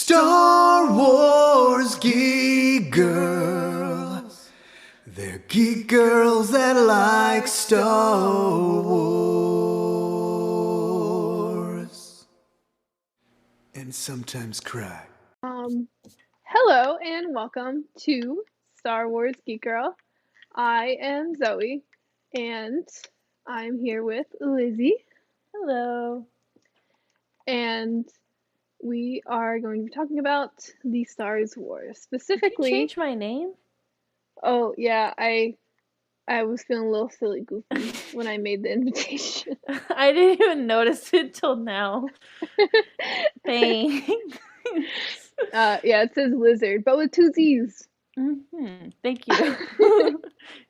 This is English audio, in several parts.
Star Wars Geek Girls. They're geek girls that like Star Wars. And sometimes cry. Hello and welcome to Star Wars Geek Girl. I am Zoe and I'm here with Lizzy. Hello. And we are going to be talking about the Star Wars. Did you Specifically, change my name? oh yeah, I was feeling a little silly goofy when I made the invitation. I didn't even notice it till now. Thanks. Yeah, it says lizard, but with two Z's. Thank you.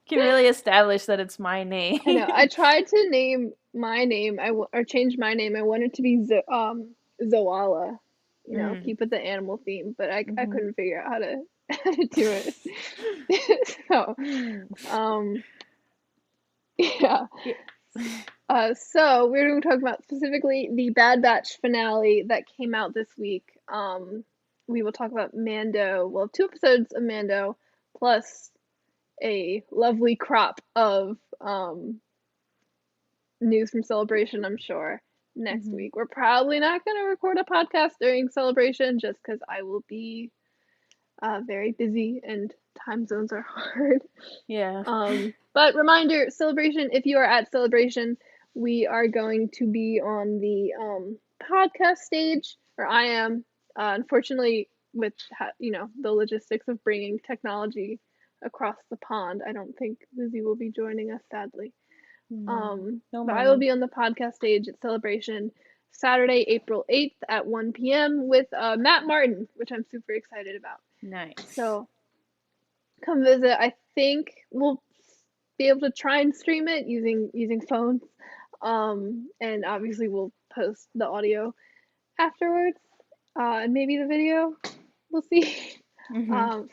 Can really establish that it's my name. I know. I tried to name my name, or change my name. I wanted to be Zoala, keep with the animal theme, but I couldn't figure out how to how to do it. So, yeah. So we're going to talk about specifically the Bad Batch finale that came out this week. We will talk about Mando. Well, 2 episodes of Mando, plus a lovely crop of news from Celebration, I'm sure, next week. We're probably not going to record a podcast during Celebration just because I will be very busy and time zones are hard. Yeah. But reminder, Celebration, if you are at Celebration, we are going to be on the podcast stage, or I am. Unfortunately, with the logistics of bringing technology across the pond, I don't think Lizzy will be joining us, sadly. No But I will be on the podcast stage at Celebration Saturday, April 8th at 1 p.m. with Matt Martin, which I'm super excited about. Nice. So come visit. I think we'll be able to try and stream it using phones. And obviously we'll post the audio afterwards. And maybe the video. We'll see.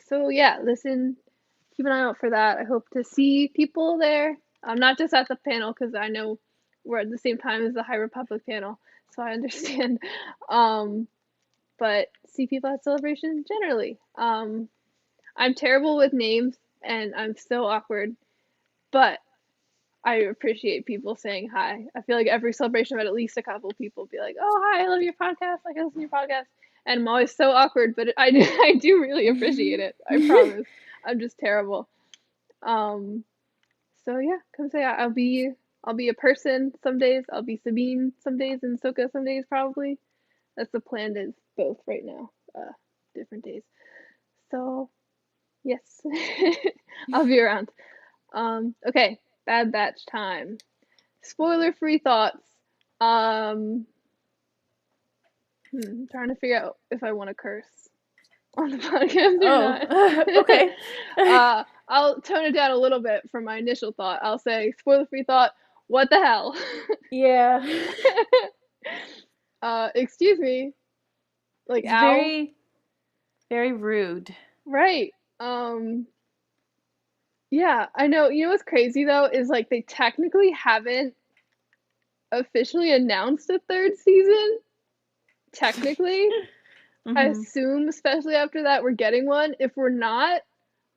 So yeah, listen, keep an eye out for that. I hope to see people there. Not just at the panel, because I know we're at the same time as the High Republic panel, so I understand. But see people at Celebration generally. I'm terrible with names, and I'm so awkward, but I appreciate people saying hi. I feel like every Celebration I've had at least a couple people be like, "Oh, hi, I love your podcast. I can listen to your podcast." And I'm always so awkward, but I do really appreciate it. I promise. I'm just terrible. So yeah, come say hi. I'll be a person some days. I'll be Sabine some days, and Soka some days probably. That's the plan. Is both right now, different days. So yes, I'll be around. Okay, Bad Batch time. Spoiler-free thoughts. I'm trying to figure out if I want to curse on the podcast or not. Okay. I'll tone it down a little bit from my initial thought. I'll say spoiler-free thought. What the hell? Yeah. Excuse me. Like, It's ow. very, very rude. Right. Yeah, I know. You know what's crazy though is like they technically haven't officially announced a 3rd season. Technically, I assume, especially after that, we're getting one. If we're not,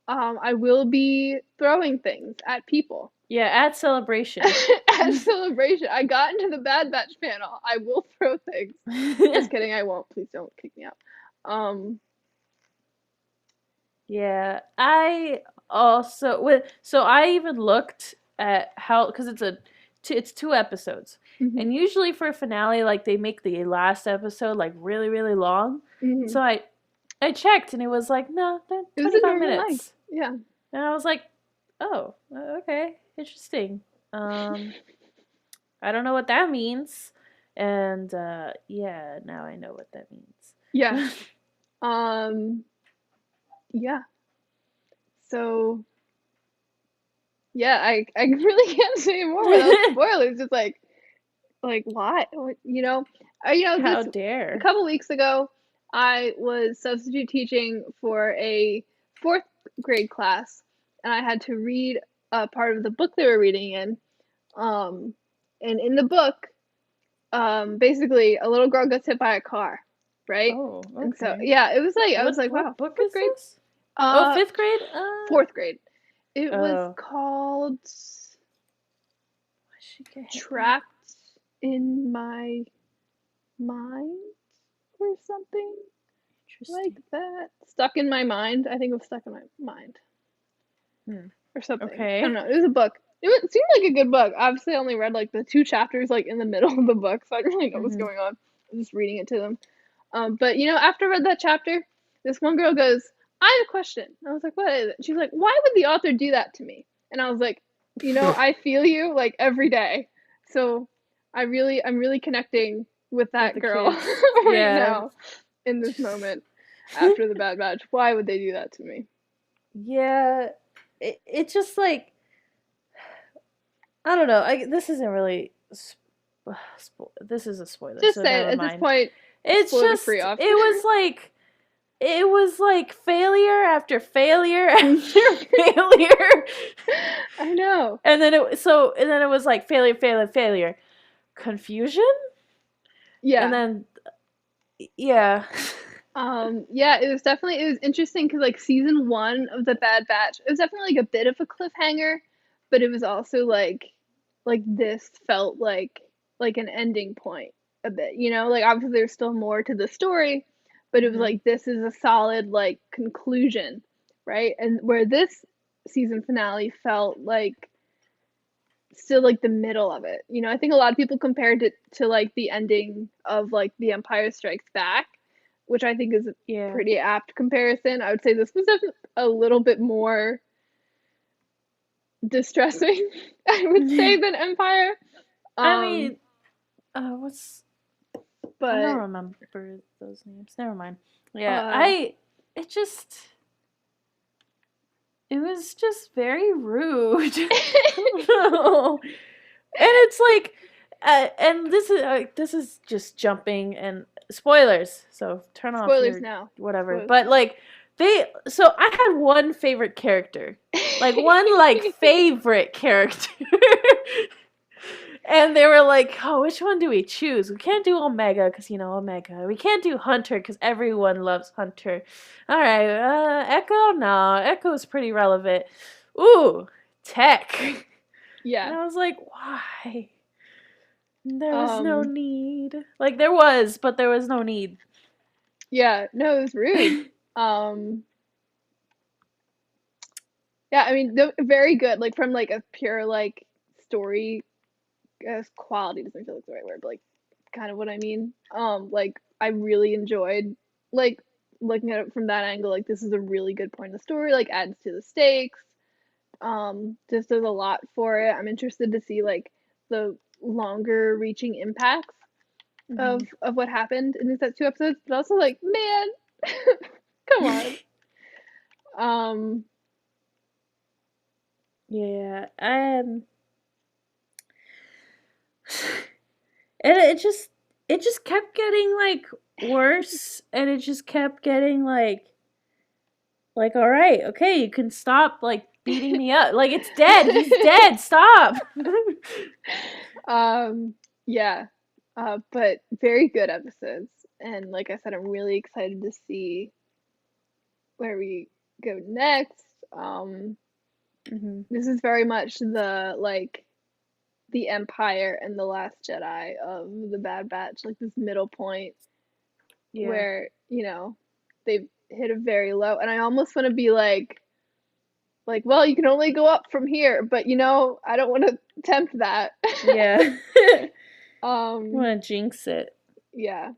I will be throwing things at people. Yeah, at Celebration. At Celebration. I got into the Bad Batch panel. I will throw things. Just kidding, I won't. Please don't kick me out. Yeah, I also so I even looked at how, because it's 2 episodes, and usually for a finale, like, they make the last episode like really, really long. So I checked, and it was like, no, 25 minutes. Yeah. And I was like, oh, okay, interesting. I don't know what that means, and yeah, now I know what that means. Yeah. Yeah. So yeah, I really can't say more without spoilers. Just like what? How dare. A couple weeks ago, I was substitute teaching for a 4th grade class, and I had to read a part of the book they were reading in. And in the book, basically, a little girl gets hit by a car, right? Oh, And so okay. yeah, it was like I was like, wow, What book fourth is grade, this? Oh, uh, fifth grade? fourth grade. It was Oh. called She get hit by Trapped in My Mind or something like Interesting. that. Stuck in My Mind. I think it was Stuck in My Mind Hmm. or something. I don't Okay. know. It was a book. It seemed like a good book. Obviously, I only read like the 2 chapters like in the middle of the book, so I didn't really know what's Mhm. going on. I was just reading it to them. But after I read that chapter, this one girl goes, "I have a question." And I was like, "What is it?" She's like, "Why would the author do that to me?" And I was like, I feel you like every day. So I'm really connecting with With that the girl kids. right Yeah. now in this moment after the Bad Batch. Why would they do that to me? Yeah. It just like I don't know. This isn't really this is a spoiler, Just so say it never at this mind. point, It's spoiler free just off. it was like failure after failure after failure. I know. And then it was like failure, failure, failure. Confusion? And Yeah. then yeah. Yeah, it was interesting because like season 1 of the Bad Batch, it was definitely like a bit of a cliffhanger, but it was also like this felt like an ending point a bit, like obviously there's still more to the story, but it was Mhm. like this is a solid like conclusion, right? And where this season finale felt like still like the middle of it. I think a lot of people compared it to like the ending of like The Empire Strikes Back, which I think is a Yeah. pretty apt comparison. I would say this was a little bit more distressing, I would say, than Empire. I Um, mean, what's I don't but remember those names. Never mind. Yeah, uh, it just it was just very rude. I don't know. And it's like and this is just jumping and spoilers. So turn off spoilers your now. whatever. Spoilers But now. like I had one favorite character. Like one like favorite character. And they were like, "Oh, which one do we choose? We can't do Omega because Omega. We can't do Hunter because everyone loves Hunter. All right, Echo. No, Echo is pretty relevant. Ooh, Tech." And Yeah. I was like, "Why? There was no Um, need. Like there was, but there was no need." yeah. No, it was rude. Um, yeah. I mean, very good. Like from like a pure like story quality doesn't feel like the right word, but like kind of what I mean. Like I really enjoyed like looking at it from that angle. Like this is a really good point in the story. Like adds to the stakes. Just does a lot for it. I'm interested to see like the longer reaching impacts of Mm-hmm. what happened in these 2 episodes. But also like, man, come on. Um, Yeah, and it just kept getting like worse, and it just kept getting like all right, okay, you can stop like beating me up. Like it's dead. He's dead. Stop. yeah. But very good episodes. And like I said, I'm really excited to see where we go next. Mm-hmm. This is very much the like the Empire and the Last Jedi of the Bad Batch, like this middle point Yeah. where they've hit a very low, and I almost want to be like, well, you can only go up from here, but I don't want to tempt that. Yeah. um, Want to jinx it? yeah,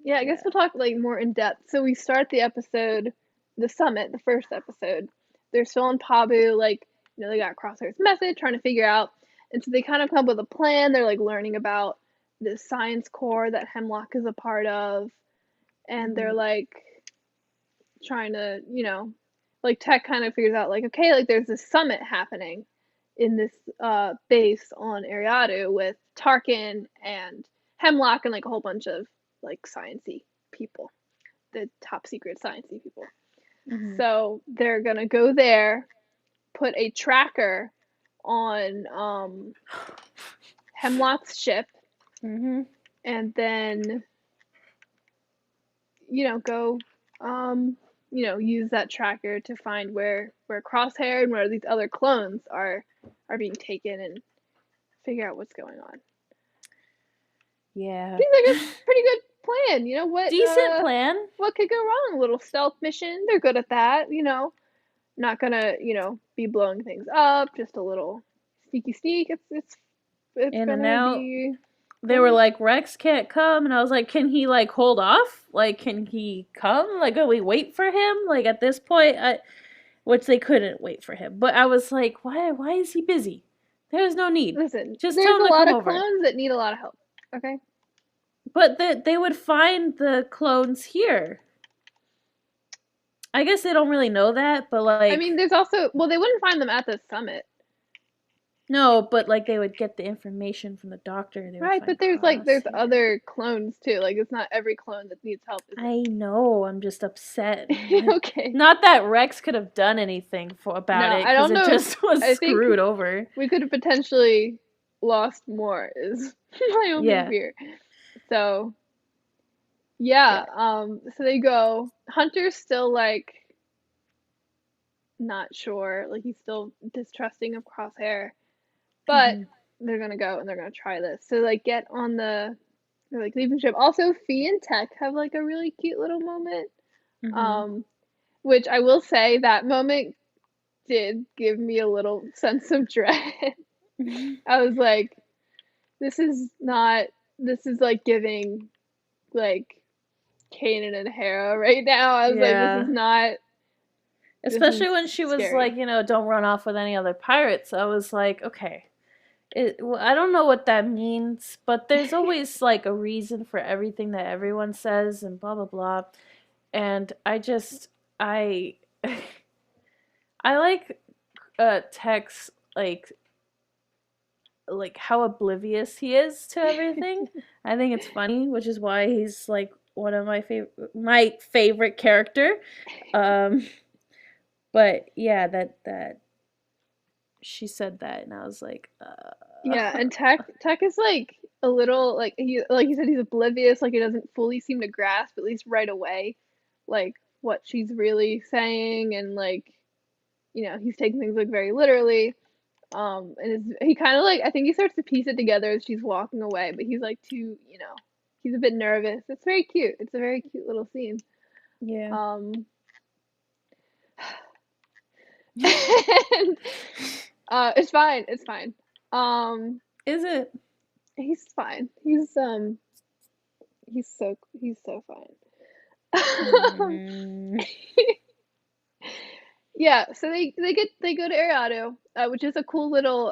yeah. I guess Yeah. we'll talk like more in depth. So we start the episode, the summit, the first episode. They're still in Pabu, like they got Crosshair's message, trying to figure out, and so they kind of come up with a plan. They're like learning about the science core that Hemlock is a part of, and Mm-hmm. they're like trying to, like Tech kind of figures out like, okay, like there's this summit happening in this base on Ariadu with Tarkin and Hemlock and like a whole bunch of like sciencey people, the top secret sciencey people. Mm-hmm. So they're gonna go there, put a tracker on Hemlock's ship, Mm-hmm. and then go, use that tracker to find where Crosshair and where these other clones are being taken and figure out what's going on. Yeah. Seems like a pretty good plan. You know what? Decent plan. What could go wrong? A little stealth mission. They're good at that. Not gonna be blowing things up. Just a little sneaky sneak. It's In and gonna out. be. They were like, Rex can't come, and I was like, can he like hold off? Like, can he come? Like, we wait for him? Like at this point, which they couldn't wait for him. But I was like, why is he busy? There's no need. Listen, Just there's tell him a to lot come of over. clones that need a lot of help. Okay. But they would find the clones here. I guess they don't really know that, but like. I mean, there's also they wouldn't find them at the summit. No, but like they would get the information from the doctor. Right, but there's other clones too. Like it's not every clone that needs help. I know. I'm just upset. Okay. Not that Rex could have done anything about it because it just was screwed over. We could have potentially lost more. Is my only fear. So yeah. So they go. Hunter's still like not sure. Like he's still distrusting of Crosshair. But they're gonna go and they're gonna try this. So like get on they're like leaving ship. Also, Fee and Tech have like a really cute little moment. Which I will say that moment did give me a little sense of dread. I was like, this is like giving like Kanan and Hera right now. I was like, this is not. Especially when she was scary. Like, don't run off with any other pirates. I was like, okay. I don't know what that means, but there's always like a reason for everything that everyone says and blah blah blah. And I like Tech's like how oblivious he is to everything. I think it's funny, which is why he's like one of my favorite character. But yeah, that she said that, and I was like, Yeah, and Tech is like a little like you said, he's oblivious, like he doesn't fully seem to grasp, at least right away, like what she's really saying, and like he's taking things like very literally. And he kind of like I think he starts to piece it together as she's walking away, but he's like too he's a bit nervous. It's very cute. It's a very cute little scene. Yeah. And, it's fine. It's fine. Is it? He's fine. He's so fine. Yeah, so they go to Ariado, which is a cool little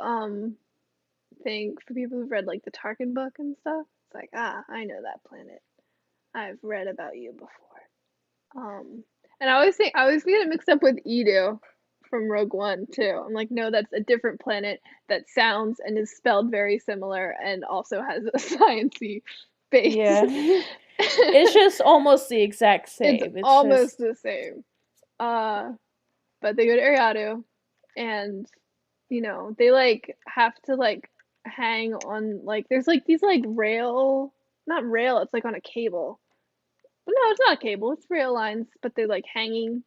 thing for people who've read like the Tarkin book and stuff. It's like, I know that planet. I've read about you before. And I always get it mixed up with Edo from Rogue One too. I'm like, no, that's a different planet that sounds and is spelled very similar and also has a sciencey base. Yeah. It's just almost the exact same. It's almost the same. But they go to Ariado, and they like have to like hang on like there's like these like not rail, it's like on a cable. But no, it's not a cable, it's rail lines, but they're like hanging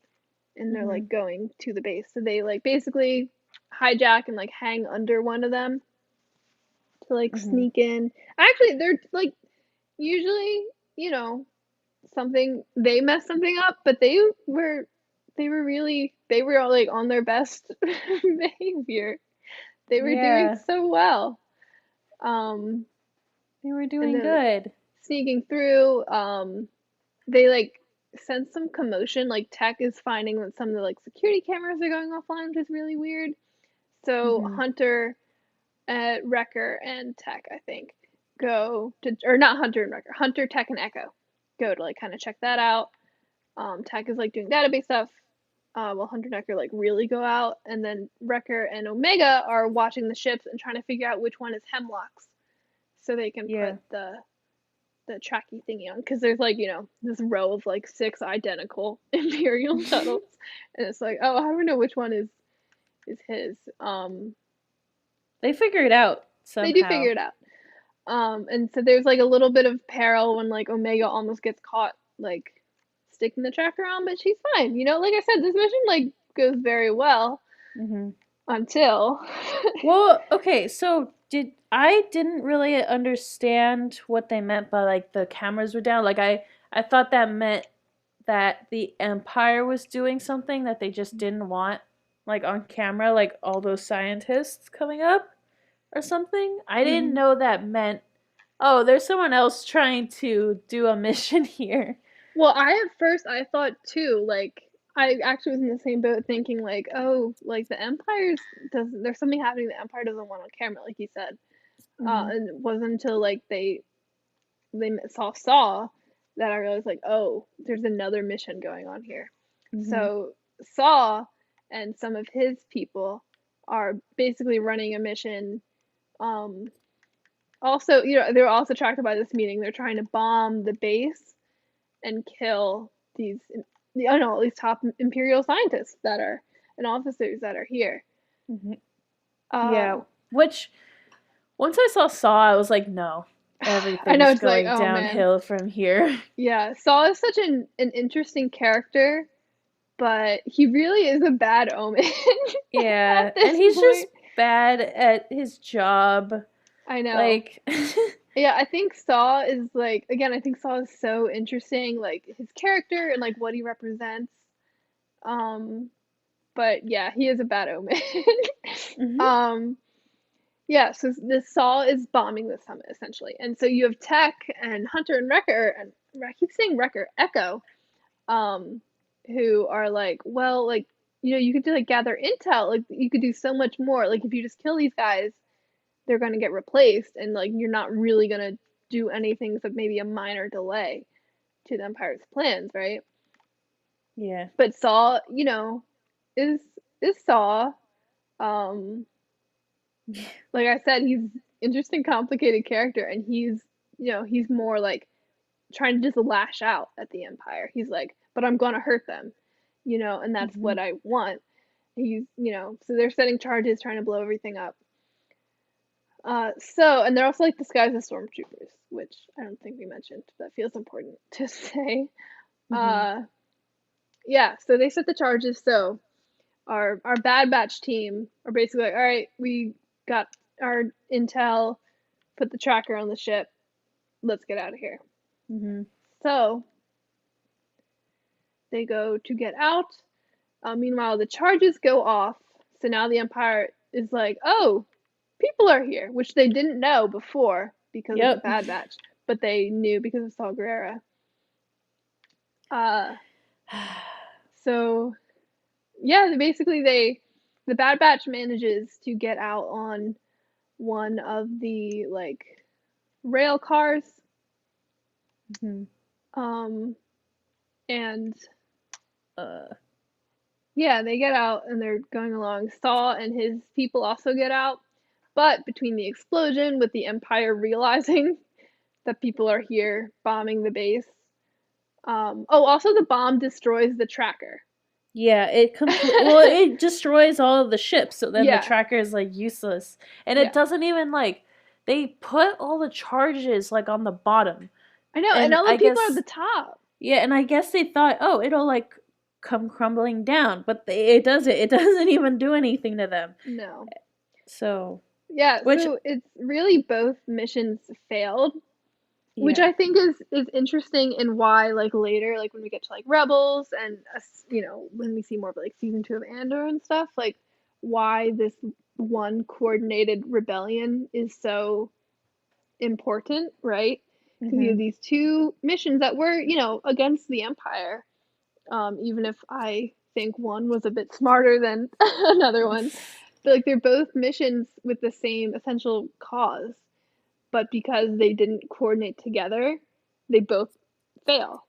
and they're like going to the base. So they like basically hijack and like hang under one of them to like sneak in. Actually, they're like usually, they mess something up, but they were all like on their best behavior. They were doing so well. They were doing good. Sneaking through, they like sense some commotion. Like Tech is finding that some of the like security cameras are going offline, which is really weird. So Hunter, Wrecker, and Tech, I think, go to, or not Hunter and Wrecker, Hunter, Tech, and Echo go to like kind of check that out. Tech is like doing database stuff, while Hunter and Wrecker like really go out, and then Wrecker and Omega are watching the ships and trying to figure out which one is Hemlock's, so they can put the tracky thingy on, because there's like this row of like 6 identical Imperial shuttles, and it's like, oh, how do we know which one is his? They figure it out somehow. They do figure it out. And so there's like a little bit of peril when like Omega almost gets caught like sticking the tracker on, but she's fine. You know, like I said, this mission like goes very well Mm-hmm. until Well, okay, so I didn't really understand what they meant by like the cameras were down. Like I thought that meant that the Empire was doing something that they just didn't want like on camera, like all those scientists coming up or something. I didn't Mhm. know that meant, oh, there's someone else trying to do a mission here. Well, at first I thought too, like I actually was in the same boat thinking like, oh, like the Empire's does there's something happening the Empire doesn't want on camera, like you said. Mhm. And it wasn't until like they saw that I realized like, oh, there's another mission going on here. Mhm. So Saw and some of his people are basically running a mission. Um, Also, you know, they're also attracted by this meeting. They're trying to bomb the base and kill these, I don't know, at least top Imperial scientists that are and officers that are here. Mhm. Uh, Yeah, which once I saw, I was like, no, I know everything's it's like, going oh man, downhill from here. yeah. Saw is such an interesting character, but he really is a bad omen at Yeah, and this he's just point. bad at his job. I know. Like, Yeah, I think Saw is like again, I think Saw is so interesting, like his character and like what he represents. Um, but yeah, he is a bad omen. mhm, um, yeah, so this Saw is bombing the summit essentially, and so you have Tech and Hunter and Wrecker, and I keep saying Wrecker, Echo, um, who are like, well, like you know, you could like gather intel, like you could do so much more. Like if you just kill these guys, they're gonna get replaced, and like you're not really gonna do anything except maybe a minor delay to the Empire's plans, right? yeah, But Saw, you know, is Saw. Um, like I said, he's interesting, complicated character, and he's you know he's more like trying to just lash out at the Empire. He's like, but I'm gonna hurt them, you know, and that's mhm, what I want. He's you know, so they're setting charges, trying to blow everything up. And they're also like disguised as stormtroopers, which I don't think we mentioned. That feels important to say. mhm, Uh, yeah, so they set the charges. So our Bad Batch team are basically like, all right, we got our intel, put the tracker on the ship, let's get out of here. mhm. So they go to get out. Meanwhile, the charges go off. So now the Empire is like, oh, people are here, which they didn't know before because of the Yep. Bad Batch, but they knew because of Saw Gerrera. Uh, so yeah, basically the Bad Batch manages to get out on one of the like rail cars, Mhm. um, and Uh, yeah, they get out and they're going along. Saw and his people also get out, but between the explosion with the Empire realizing that people are here bombing the base. Oh, also the bomb destroys the tracker. yeah, well, it destroys all of the ships, so then the Yeah, tracker is like useless, and it yeah. doesn't even like they put all the charges like on the bottom, I know, and and all the I people are at the guess top. yeah, and I guess they thought, oh, it'll like come crumbling down, but it doesn't. It doesn't even do anything to them. No. So, Yeah, which so it's really both missions failed, which yeah, I think is interesting and why like later like when we get to like Rebels and you know when we see more of like season 2 of Andor and stuff like why this one coordinated rebellion is so important, right? Because you have mhm, these two missions that were you know against the Empire, even if I think one was a bit smarter than another one, but like they're both missions with the same essential cause, but because they didn't coordinate together, they both fail.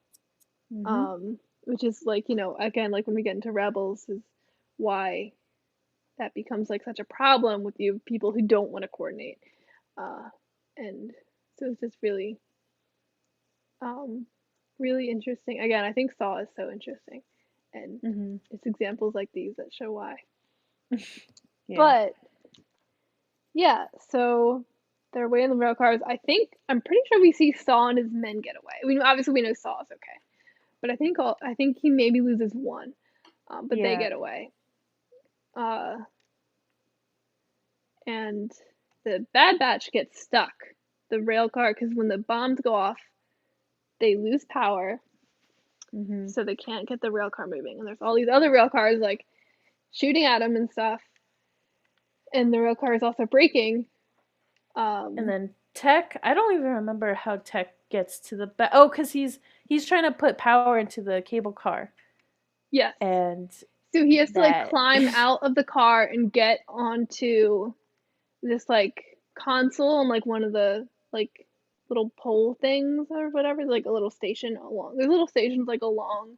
mhm, Which is like, you know, again, like when we get into Rebels, is why that becomes like such a problem with you people who don't want to coordinate. Uh, and so it's just really, um, really interesting. Again, I think Saw is so interesting, and mhm, it's examples like these that show why. yeah, But yeah, so they're away in the rail cars. I'm pretty sure we see Saw and his men get away. We obviously we know Saw is okay. but I think he maybe loses one, but they Yeah. get away. Uh, and the Bad Batch gets stuck. The rail car, because when the bombs go off, they lose power, Mhm. so they can't get the rail car moving. And there's all these other rail cars like shooting at them and stuff. And the rail car is also breaking. And then Tech, I don't even remember how Tech gets to the oh, cuz he's trying to put power into the cable car. Yes. And So he has to like that climb out of the car and get onto this like console on like one of the like little pole things or whatever, like a little station along. There's little stations like along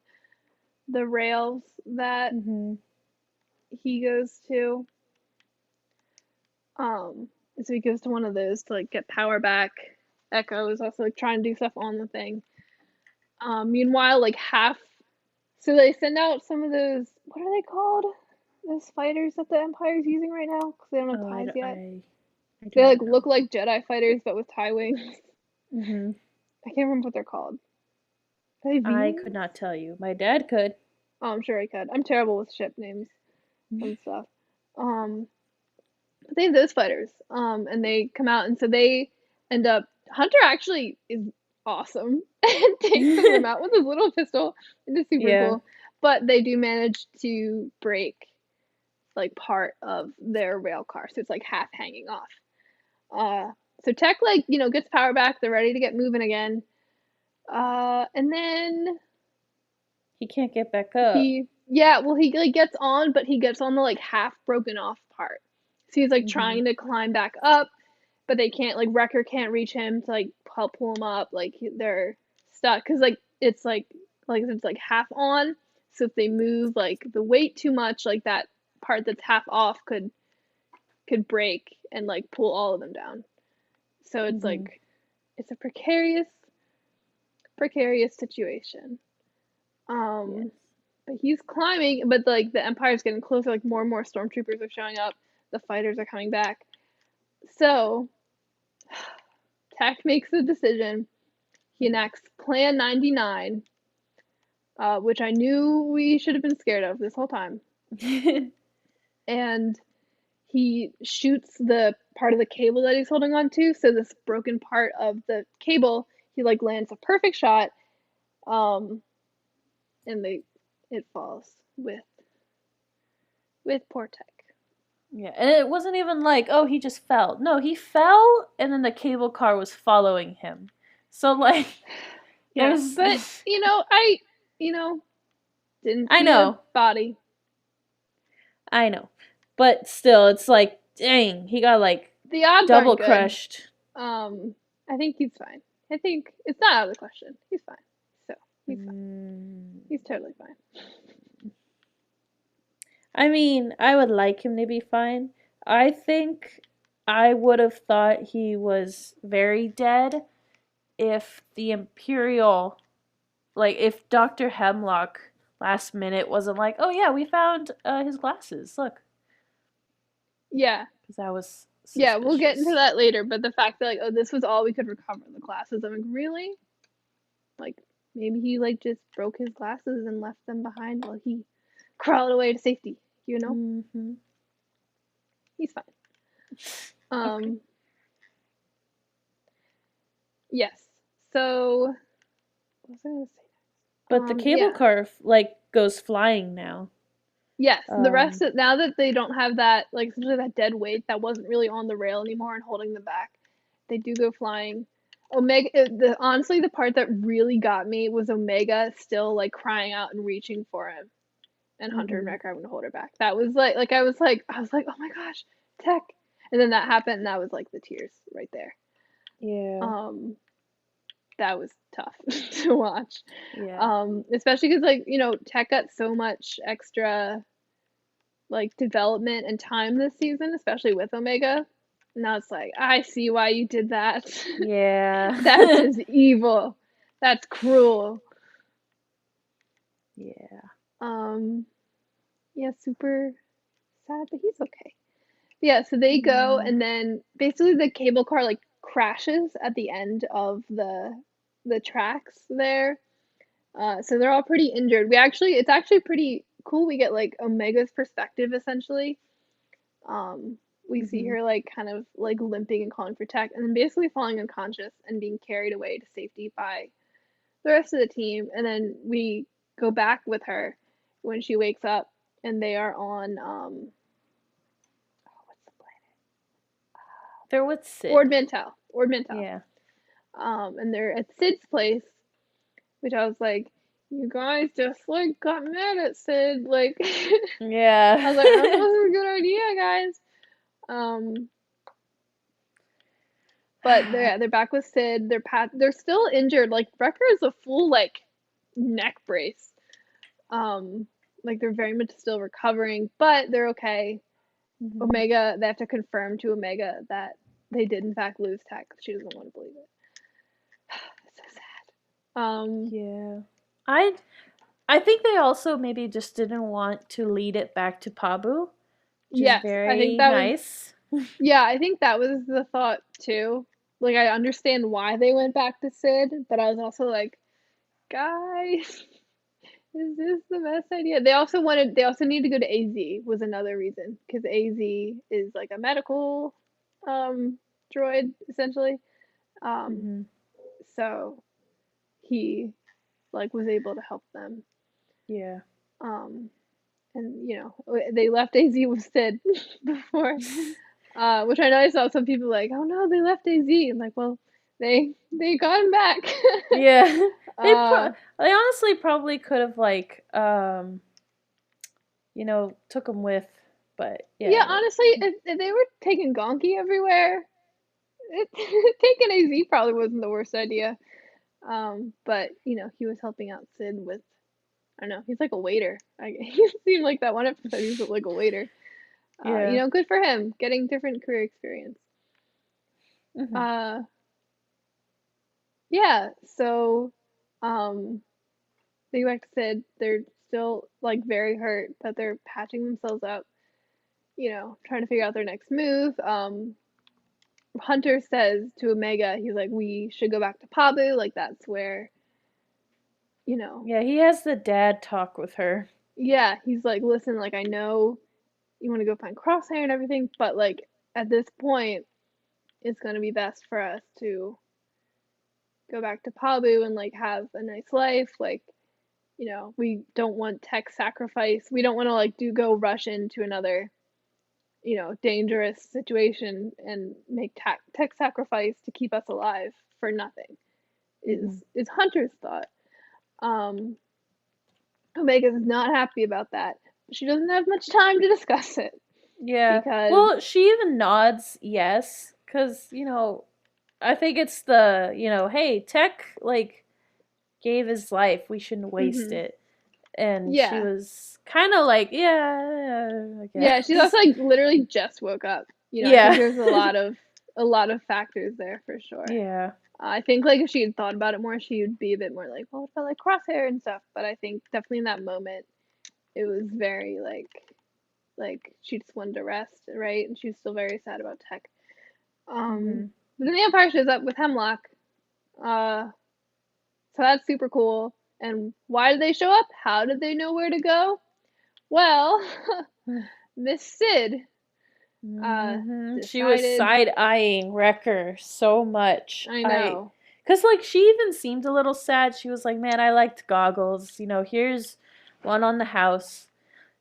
the rails that mhm. he goes to. So he goes to one of those to like get power back. Echo is also like trying to do stuff on the thing. Meanwhile, like half, so they send out some of those. What are they called? Those fighters that the Empire's using right now because they don't have Oh, ties yet. I do They not like know. look like Jedi fighters but with tie wings. Mhm. I can't remember what they're called. Are they I V-wings? could not tell you. My dad could. Oh, I'm sure I could. I'm terrible with ship names and stuff. Um, but they have those fighters. And they come out, and so they end up. Hunter actually is awesome and takes some of them out with his little pistol. It is super Yeah. cool. But they do manage to break like part of their rail car, so it's like half hanging off. So Tech like gets power back. They're ready to get moving again. And then He can't get back up. he like gets on, but he gets on the like half broken off part. So he's like Mhm. trying to climb back up, but they can't. Like Wrecker can't reach him to like help pull him up. Like they're stuck because like it's like half on. So if they move like the weight too much, like that part that's half off could break and like pull all of them down. So it's Mhm. like it's a precarious situation. Yes. Um, but he's climbing, but like the Empire's getting closer. Like more and more stormtroopers are showing up. The fighters are coming back. So Tech makes a decision. He enacts Plan 99, which I knew we should have been scared of this whole time. And he shoots the part of the cable that he's holding on to. So this broken part of the cable, he like lands a perfect shot. Um, and it falls with poor Tech. Yeah, and it wasn't even like, oh, he just fell. No, he fell, and then the cable car was following him. So like, Yeah, there's, but I you know didn't I see a know, body. I know, but still, it's like, dang, he got like The odds double aren't good. crushed. I think he's fine. I think it's not out of the question. He's fine. So he's fine. Mm, He's totally fine. I mean, I would like him to be fine. I think I would have thought he was very dead if the Imperial, like if Dr. Hemlock last minute wasn't like, oh yeah, we found his glasses. Look, Yeah, because that was yeah. We'll get into suspicious. that later. But the fact that like, oh, this was all we could recover in the glasses. I'm like, really? Like, maybe he like just broke his glasses and left them behind while he crawled away to safety. You know, Mm-hmm. he's fine. Okay. Um, yes. So, what was I gonna say? But the cable Yeah. car like goes flying now. Yes, the rest Um, of, now that they don't have that like essentially that dead weight that wasn't really on the rail anymore and holding them back, they do go flying. Omega, honestly, the part that really got me was Omega still like crying out and reaching for him, and Hunter and mhm. Wrecker having to hold her back. That was like I was like, oh my gosh, Tech, and then that happened, and that was like the tears right there. Yeah. Um, that was tough to watch. Yeah. Especially because like Tech got so much extra like development and time this season, especially with Omega. Now it's like, I see why you did that. That's Yeah. just evil. That's cruel. Yeah. Um, yeah, super sad, but he's okay. Yeah, so they go Yeah. and then basically the cable car like crashes at the end of the tracks there. So they're all pretty injured. It's actually pretty cool. We get like Omega's perspective essentially. Um, we see Mm-hmm. her like kind of like limping and calling for tech, and then basically falling unconscious and being carried away to safety by the rest of the team. And then we go back with her when she wakes up, and they are on what's the They're with planet? Sid. Ord Mantell. Yeah. And they're at Sid's place, which I was like, you guys just like got mad at Sid. Like, I was like, I don't know Yeah. if this is a good idea, guys. Um, but they're back with Sid. They're still injured. Like Wrecker is a full like neck brace. Um, like they're very much still recovering, but they're okay. Mhm. Omega, they have to confirm to Omega that they did in fact lose Tech. She doesn't want to believe it. It's so sad. Yeah. I I think they also maybe just didn't want to lead it back to Pabu, which is Yes, I think very that was nice. yeah, I think that was the thought too. Like I understand why they went back to Sid, but I was also like, guys, is this the best idea? They also need to go to AZ was another reason because AZ is like a medical um droid essentially. Um Hmm. so he like was able to help them. Yeah. Um and they left AZ with Sid before. Which I know I saw some people like, oh no, they left AZ. I'm like, well, they got him back. Yeah. uh, They honestly probably could have like took him with, but yeah, yeah. honestly, if they were taking Gonki everywhere, taking AZ probably wasn't the worst idea. But he was helping out Sid with, I don't know, he's like a waiter. He seemed like that one episode he was like a waiter. Yeah. Good for him, getting different career experience. Hmm. Uh, yeah, so, um, they like said they're still like very hurt, but they're patching themselves up, trying to figure out their next move. Hunter says to Omega, he's like, we should go back to Pabu, like that's where, you know, Yeah, he has the dad talk with her. yeah, he's like, listen, like I know you want to go find Crosshair and everything, but like at this point, it's gonna be best for us to go back to Pabu and like have a nice life, like we don't want tech sacrifice. We don't want to like do go rush into another dangerous situation and make tech sacrifice to keep us alive for nothing Hmm. is Hunter's thought. Um, Omega's not happy about that. She doesn't have much time to discuss it Yeah. because Well, she even nods yes, because, I think it's the, hey, Tech, like, gave his life. We shouldn't waste mhm, it. And she yeah. was kind of like, yeah, I Yeah, she's guess. also like literally just woke up. I think Yeah. there's a lot of factors there for sure. Yeah. I think like if she had thought about it more, she would be a bit more like, well, what about like Crosshair and stuff. But I think definitely in that moment, it was very like she just wanted to rest, right? And she was still very sad about Tech. Hmm. But then the Empire shows up with Hemlock. Uh, so that's super cool. And why did they show up? How did they know where to go? Well, Miss Sid She was decided. side eyeing Wrecker so much. I know. Cause like she even seemed a little sad. She was like, "Man, I liked goggles. Here's one on the house."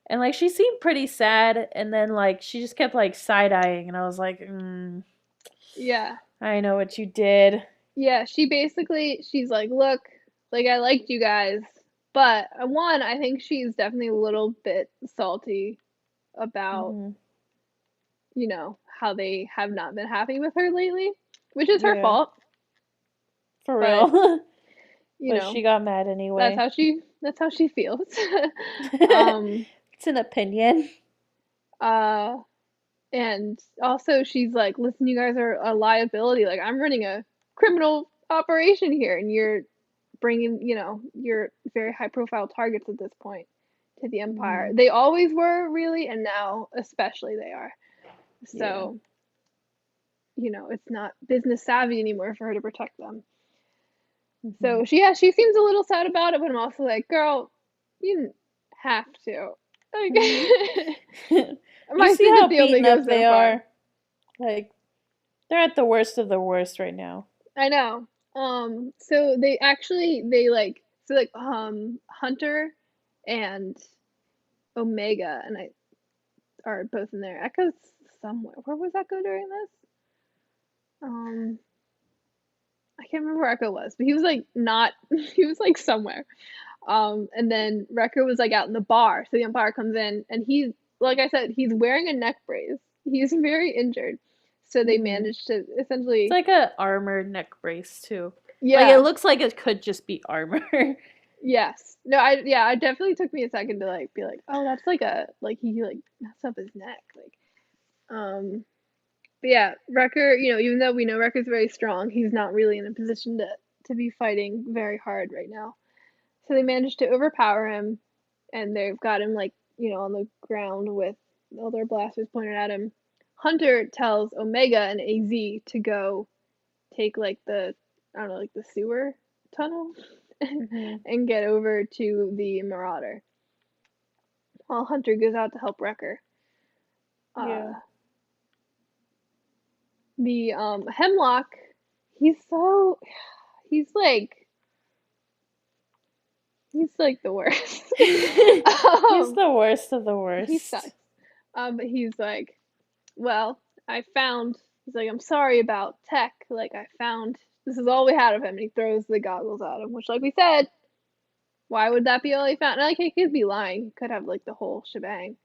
And like she seemed pretty sad, and then like she just kept like side eyeing, and I was like, Yeah. "I know what you did." Yeah, she's like, look, like I liked you guys, but one, I think she's definitely a little bit salty about, Hmm. how they have not been happy with her lately, which is her Yeah, fault, for but real. you But she know, got mad anyway. that's how she feels. um, It's an opinion. uh, and also she's like, listen, you guys are a liability. Like I'm running a criminal operation here, and you're bringing, your very high profile targets at this point to the Empire. Hmm. They always were, really, and now especially they are. Yeah. So, it's not business savvy anymore for her to protect them. Mhm. So she seems a little sad about it, but I'm also like, girl, you didn't have to. Like, Mhm. You my see how sympathy only beaten goes up so they far. are? Like they're at the worst of the worst right now. I know. So Hunter and Omega and I are both in there. Echo's somewhere. Where was Echo during this? Um, I can't remember where Echo was, but he was like not. He was like somewhere. And then Wrecker was like out in the bar. So the umpire comes in, and he's like I said, he's wearing a neck brace. He's very injured. So they Mhm. managed to It's essentially, like a armored neck brace too. Like it yeah, looks like it could just be armor. yes. No, I definitely took me a second to like be like, oh, that's like a like he like messed up his neck. But yeah, Wrecker, even though we know Wrecker's very strong, he's not really in a position to be fighting very hard right now. So they managed to overpower him, and they've got him like, on the ground with all their blasters pointed at him. Hunter tells Omega and AZ to go take like the I don't know, like the sewer tunnel Mhm. and get over to the Marauder. While Hunter goes out to help Wrecker. Yeah. Uh, the Hemlock, he's so he's like he's like the worst. He's um, the worst of the he sucks. worst. But he's like, well, he's like, I'm sorry about Tech. Like, this is all we had of him. And he throws the goggles at him, which, like we said, why would that be all he found? And, like, he could be lying. He could have, like, the whole shebang.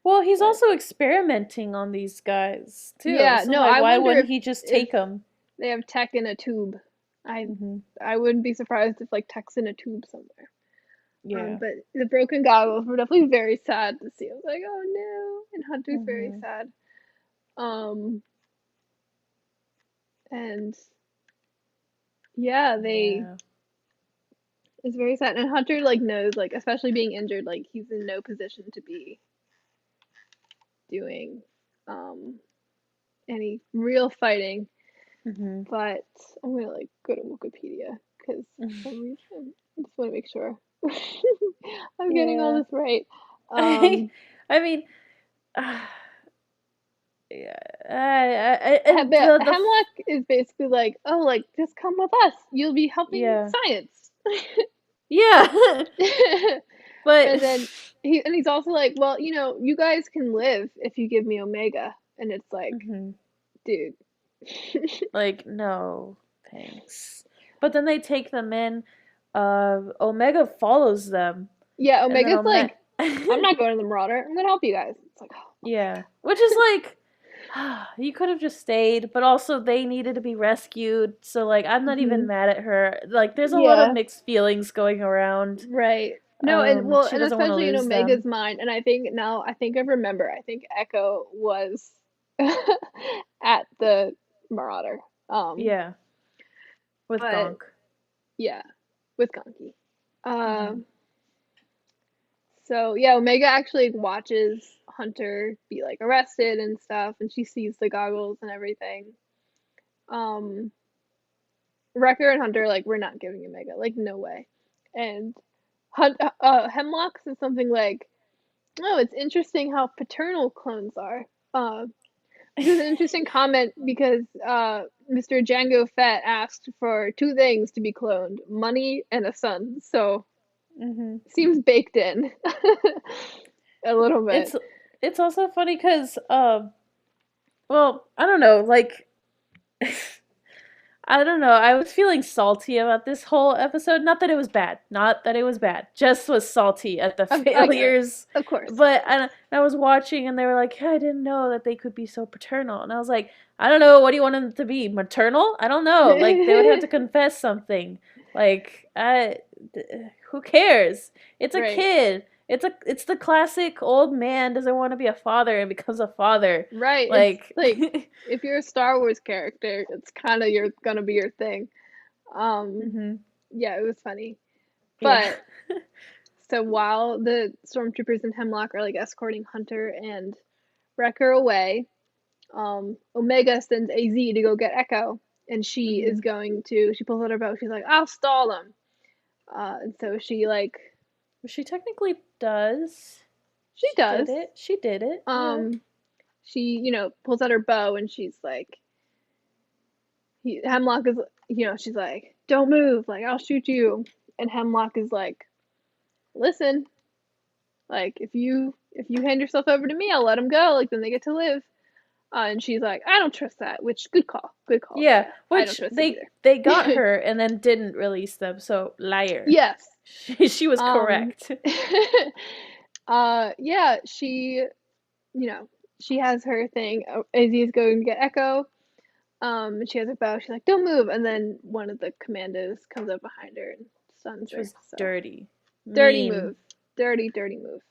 Well, he's But, also experimenting on these guys too. yeah, So no, like I why wonder wouldn't if, he just if take them? they have Tech in a tube. I Mhm. I wouldn't be surprised if, like, Tech's in a tube somewhere. Yeah. But the broken goggles were definitely very sad to see. I was like, oh no. And Hunter's very Mhm. sad. Um, and yeah, Yeah. it's very sad. And Hunter like knows, like, especially being injured, like he's in no position to be doing um any real fighting. Mhm. But I'm gonna like go to Wikipedia because for some reason I just want to make sure I'm getting all Yeah. this right. I Um, mean, yeah. And the Hemlock is basically like, oh, like just come with us. You'll be helping yeah. science. Yeah. But And then he's also like, well, you guys can live if you give me Omega. And it's like, mhm. dude. Like no, thanks. But then they take them in. Omega follows them, Yeah, and then Omega's Omega. like, I'm not going to the Marauder. I'm gonna help you guys. It's like, oh, Yeah, which is like you could have just stayed, but also they needed to be rescued. So like I'm not even mhm. mad at her. Like there's a lot of Yeah, mixed feelings going around. right. No, and well, She and doesn't want to especially in lose Omega's them. mind, and I think I remember. I think Echo was at the Marauder. Um, Yeah, with but Gonk. yeah, with Gonki. Hmm. Um, so yeah, Omega actually watches Hunter be like arrested and stuff, and she sees the goggles and everything. Um, Wrecker and Hunter like, we're not giving Omega, like no way. And Hemlock says something like, "Oh, it's interesting how paternal clones are." Which is an interesting comment because Mr. Django Fett asked for two things to be cloned: money and a son. So Hmm. seems baked in a little bit. It's also funny because well I don't know like I don't know. I was feeling salty about this whole episode. Not that it was bad. Not that it was bad. Just was salty at the I get it, failures. of course. But I was watching and they were like, "Yeah, I didn't know that they could be so paternal." And I was like, "I don't know. What do you want them to be? Maternal? I don't know. Like they would have to confess something. Like who cares? It's a Right. kid. It's the classic old man doesn't want to be a father and becomes a father. Right. It's Like like if you're a Star Wars character, it's kind of your gonna be your thing. Um, hmm. yeah, it was funny. Yeah. But so while the stormtroopers in Hemlock are like escorting Hunter and Wrecker away, Omega sends AZ to go get Echo, and she is going to. She pulls out her bow. She's like, "I'll stall them." And so she like. She technically does. She does. Did it. She did it. Yeah. She pulls out her bow and she's like, Hemlock is she's like, "Don't move, like I'll shoot you," and Hemlock is like, "Listen, like if you hand yourself over to me, I'll let them go. Like then they get to live." And she's like, "I don't trust that." Which good call. Yeah, I don't which trust they got her and then didn't release them. So liar. Yes, she was correct. Yeah, she she has her thing. Izzy is going to get Echo. She has her bow. She's like, "Don't move," and then one of the commandos comes up behind her and stuns Which her. was dirty. Dirty Mean. move. Dirty move.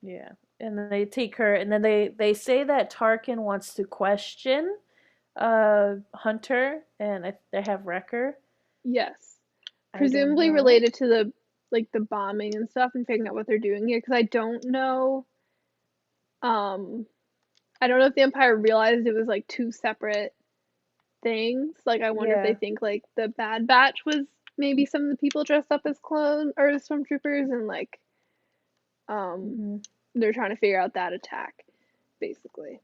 Yeah, and then they take her, and then they say that Tarkin wants to question, Hunter, and they have Wrecker. Yes, presumably related to the bombing and stuff, and figuring out what they're doing here. Because I don't know. I don't know if the Empire realized it was like two separate things. Like I wonder if they think like the Bad Batch was maybe some of the people dressed up as clone or as stormtroopers, and like they're trying to figure out that attack, basically.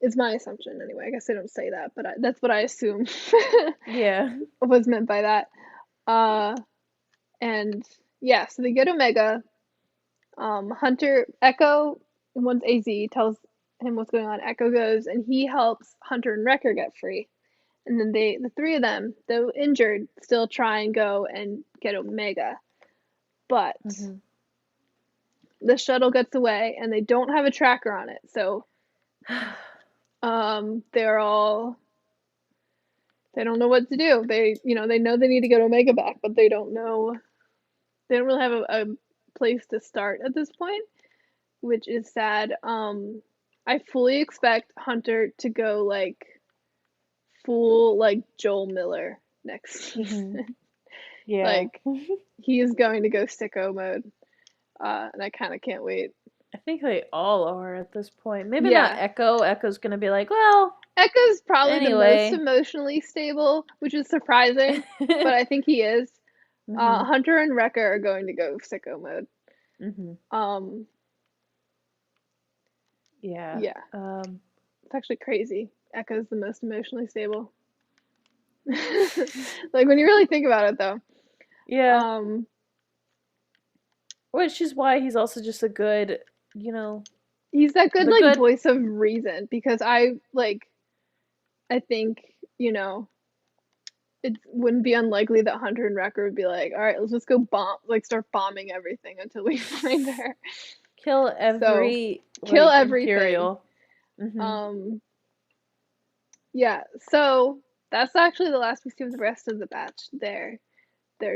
Is my assumption anyway. I guess they don't say that, but that's what I assume. Yeah. Was meant by that. And yeah, so they go to Omega. Hunter Echo, once AZ tells him what's going on, Echo goes and he helps Hunter and Wrecker get free. And then the three of them, though injured, still try and go and get Omega. But the shuttle gets away and they don't have a tracker on it. So they don't know what to do. They know they need to get Omega back, but they don't really have a place to start at this point, which is sad. I fully expect Hunter to go like full like Joel Miller next season. Yeah. Like he is going to go sicko mode. And I kind of can't wait. I think they all are at this point. Maybe not Echo. Echo's gonna be like, well, Echo's probably the most emotionally stable, which is surprising, but I think he is. Hunter and Wrecker are going to go sicko mode. Yeah. It's actually crazy. Echo's the most emotionally stable. Like when you really think about it, though. Yeah. Which is why he's also just a good, He's that good like voice of reason, because I think, it wouldn't be unlikely that Hunter and Wrecker would be like, all right, let's just go start bombing everything until we find her. Kill everything. Imperial. Yeah, so that's actually the last we see of the rest of the batch. They're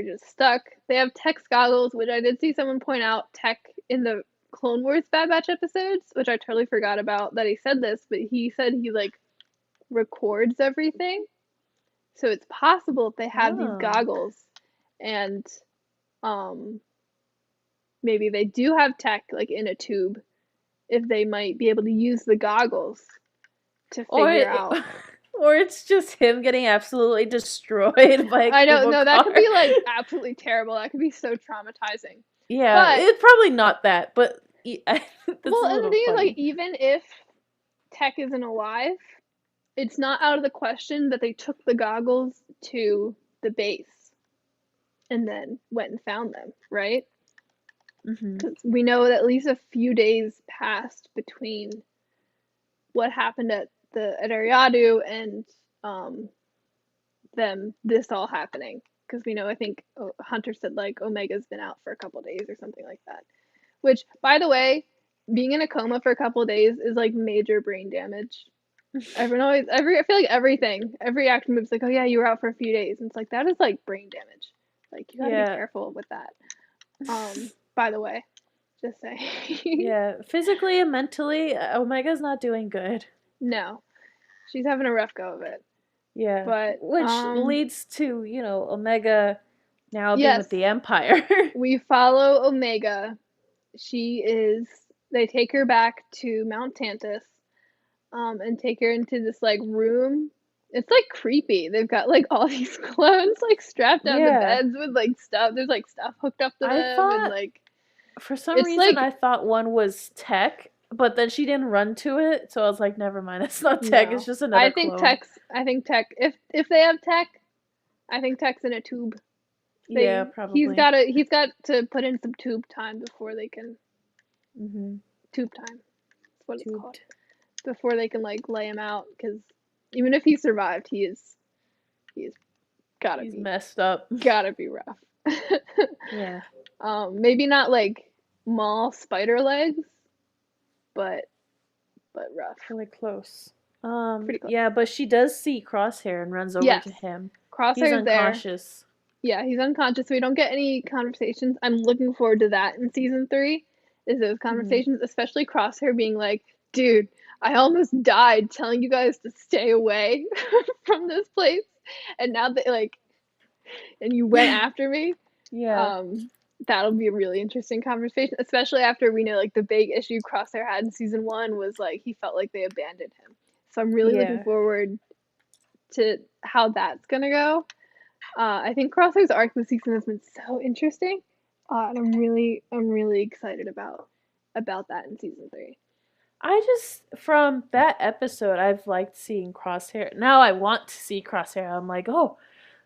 just stuck. They have Tech's goggles, which I did see someone point out Tech in the Clone Wars Bad Batch episodes, which I totally forgot about that he said this, but he said he records everything. So it's possible if they have these goggles and maybe they do have Tech in a tube, if they might be able to use the goggles to figure out. Or it's just him getting absolutely destroyed by a I know, no, that could be absolutely terrible. That could be so traumatizing. Yeah, but it's probably not that, but and the thing is, even if Tech isn't alive, it's not out of the question that they took the goggles to the base and then went and found them, right? Because we know that at least a few days passed between what happened at Ariadu and this all happening. Because we know, I think Hunter said Omega's been out for a couple days or something like that. Which, by the way, being in a coma for a couple of days is major brain damage. I feel like every actor moves oh yeah, you were out for a few days, and it's that is brain damage. You gotta be careful with that. By the way, just saying. Yeah, physically and mentally, Omega's not doing good. No, she's having a rough go of it. Yeah, but which leads to Omega now being with the Empire. We follow Omega. They take her back to Mount Tantus. and take her into this like room. It's like creepy. They've got like all these clones like strapped down to Yeah. beds with like stuff. There's like stuff hooked up to I them and thought, like for some it's reason, like I thought one was Tech, but then she didn't run to it, so I was like, never mind, it's not Tech, it's no. just another clone. I think Tech if they have Tech, I think Tech's in a tube. Yeah, probably. He's got to put in some tube time before they can Mm-hmm. tube time. That's what it's called. Tubed. Before they can like lay him out because even if he survived, he's gotta He's be messed up. gotta be rough. Yeah. Maybe not like mall spider legs, but rough. Really close. Pretty close. Yeah, but she does see Crosshair and runs over Yes. to him. He's Crosshair's there. unconscious. Yeah, he's unconscious. We don't get any conversations. I'm looking forward to that in season 3. Is those Mm-hmm. conversations, especially Crosshair being like, "Dude, I almost died telling you guys to stay away from this place, and now that like, and you went after me." Yeah. That'll be a really interesting conversation, especially after we know like the big issue Crosshair had in season 1 was like he felt like they abandoned him. So I'm really looking Yeah. forward to how that's gonna go. I think Crosshair's arc this season has been so interesting, and I'm really excited about that in season 3. I just, from that episode, I've liked seeing Crosshair. Now I want to see Crosshair. I'm like, oh,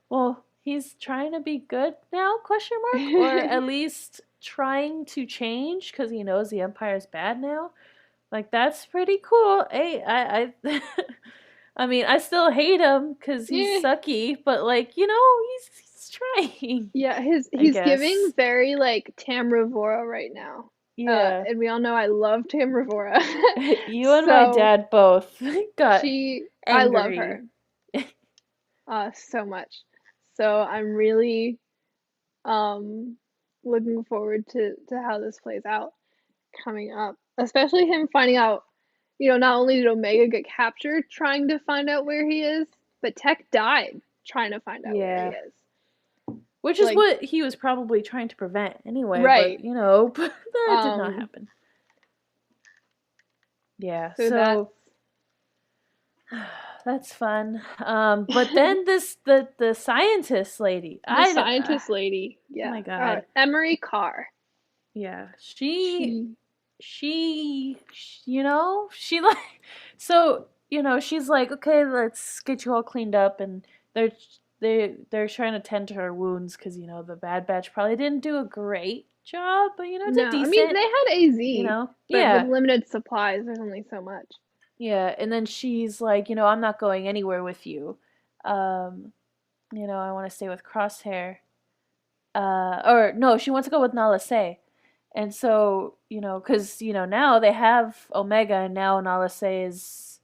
well, he's trying to be good now, question mark? Or at least trying to change because he knows the Empire's bad now. Like, that's pretty cool. Hey, I mean, I still hate him because he's Yeah. sucky, but like, you know, he's trying. Yeah, I he's guess. giving very like Tamravora right now. Yeah. And we all know I love Tamravora. You and my dad both got I love angry. her so much. So I'm really looking forward to how this plays out coming up. Especially him finding out, not only did Omega get captured trying to find out where he is, but Tech died trying to find out where he Yeah. is. Which is what he was probably trying to prevent anyway, Right. but that did not happen. Yeah, so that's fun. But then the scientist lady. Lady. Yeah. Oh my god. Emery Carr. Yeah. She like, so, she's like, okay, let's get you all cleaned up, and they're trying to tend to her wounds because the Bad Batch probably didn't do a great job, but it's a decent. I mean, they had AZ, but with limited supplies, there's only so much. Yeah, and then she's like, I'm not going anywhere with you. I want to stay with Crosshair. Or no, she wants to go with Nala Se. And so, because, now they have Omega, and now Nala Se is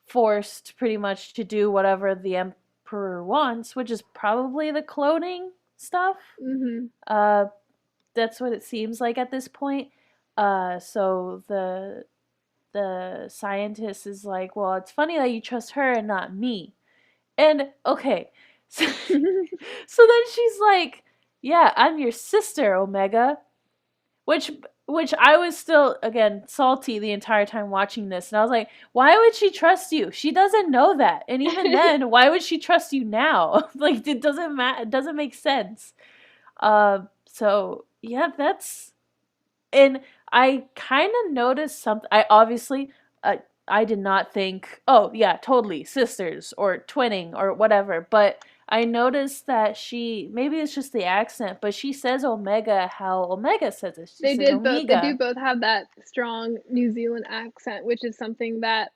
forced pretty much to do whatever the Emperor wants, which is probably the cloning stuff. Mm-hmm. That's what it seems like at this point. So the scientist is like, well, it's funny that you trust her and not me. And okay, so then she's like, yeah, I'm your sister, Omega. Which I was still, again, salty the entire time watching this. And I was like, why would she trust you? She doesn't know that. And even then, why would she trust you now? Like, it doesn't make sense. So, yeah, and I kind of noticed something. I did not think, oh, yeah, totally, sisters or twinning or whatever. But I noticed that maybe it's just the accent, but she says Omega how Omega says it. They do both have that strong New Zealand accent, which is something that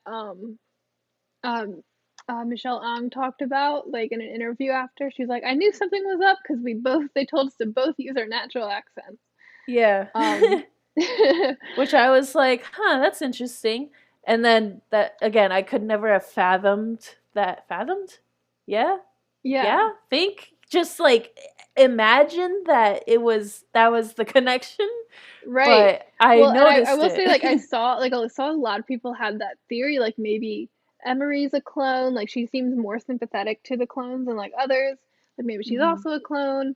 Michelle Ang talked about, like in an interview after. She's like, I knew something was up because they told us to both use our natural accents. Yeah. Which I was like, that's interesting. And then that, again, I could never have fathomed that. Fathomed? Yeah? Yeah? Just like, imagine that was the connection. Right. But I noticed I will say, like, I saw a lot of people had that theory, like maybe Emery's a clone, like she seems more sympathetic to the clones than like others. Like maybe she's also a clone.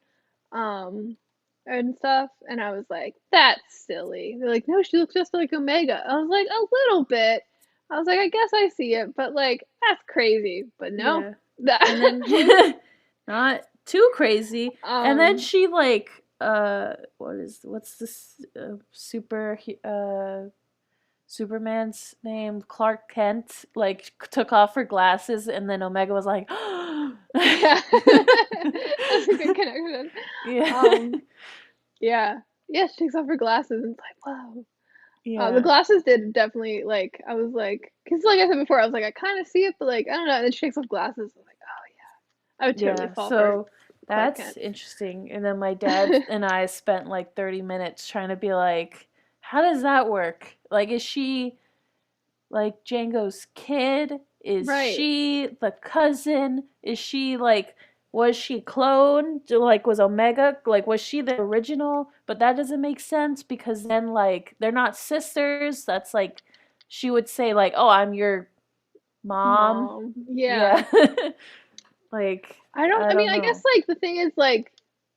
And stuff, and I was like, that's silly. They're like, no, she looks just like Omega. I was like, a little bit. I was like, I guess I see it, but like that's crazy. But no, Yeah. that And then not too crazy. And then um she like what's this Superman's name, Clark Kent, like took off her glasses, and then Omega was like, yeah, that's a good connection. yeah, Um yeah, yeah, she takes off her glasses and it's like, whoa. The yeah, glasses did definitely like I was like, because like I said before, I was like I kind of see it, but like I don't know. And then she takes off glasses. I was like, oh yeah, I would totally yeah. fall for So Clark that's Kent. interesting. And then my dad and I spent like 30 minutes trying to be like, how does that work? Like, is she like Django's kid? Is Right. she the cousin? Is she like was she cloned? Like was Omega like was she the original? But that doesn't make sense because then like they're not sisters. That's like she would say like, "Oh, I'm your mom." Mom. Yeah. Yeah. Like I I mean, don't I guess know. like the thing is like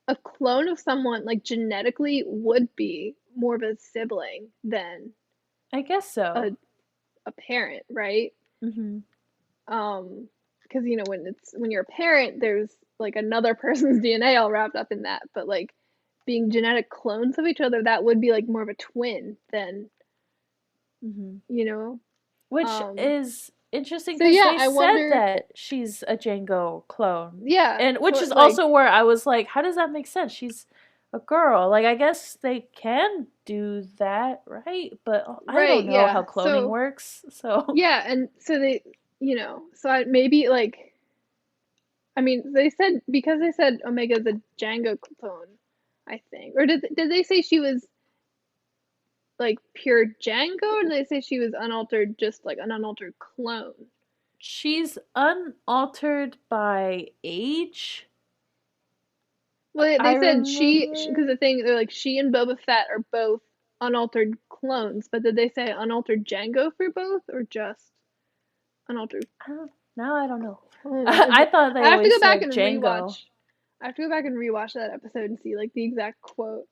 a clone of someone like genetically would be more of a sibling than I guess a so. a parent, right? Mhm. Because you know when you're a parent, there's like another person's DNA all wrapped up in that, but like being genetic clones of each other, that would be like more of a twin than, Mhm. you know. Which Um, is interesting so because yeah, they I said wonder. that she's a Django clone. Yeah, And which so is like also where I was like, how does that make sense? She's a girl. Like, I guess they can do that, right? But I right, don't know how yeah. cloning So works. So, yeah, and so they, so I maybe like I mean they said because they said Omega's a Django clone, I think, or did they say she was like pure Django, or did they say she was unaltered, just like an unaltered clone? she's unaltered by age. Well, I they said she because remember. the thing they're like she and Boba Fett are both unaltered clones, but did they say unaltered Django for both or just unaltered I don't, now I don't know. clone? I thought they I have to always go back said and Django. rewatch. I have to go back and rewatch that episode and see like the exact quote.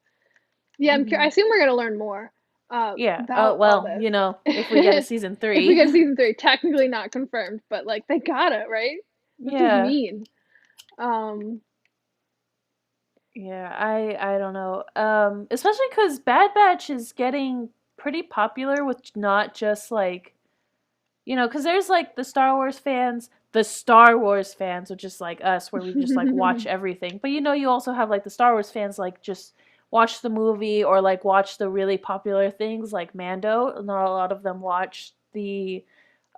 Yeah, I Hmm. assume we're gonna learn more Yeah. about all Well, this. if we get a season If we three. get season three, technically not confirmed, but like they gotta, right? That's just Yeah. mean. Um, Yeah, I don't know. Especially because Bad Batch is getting pretty popular with not just like because there's like the Star Wars fans, which is like us, where we just like watch everything. But you also have like the Star Wars fans like just watch the movie or like watch the really popular things like Mando. Not a lot of them watch the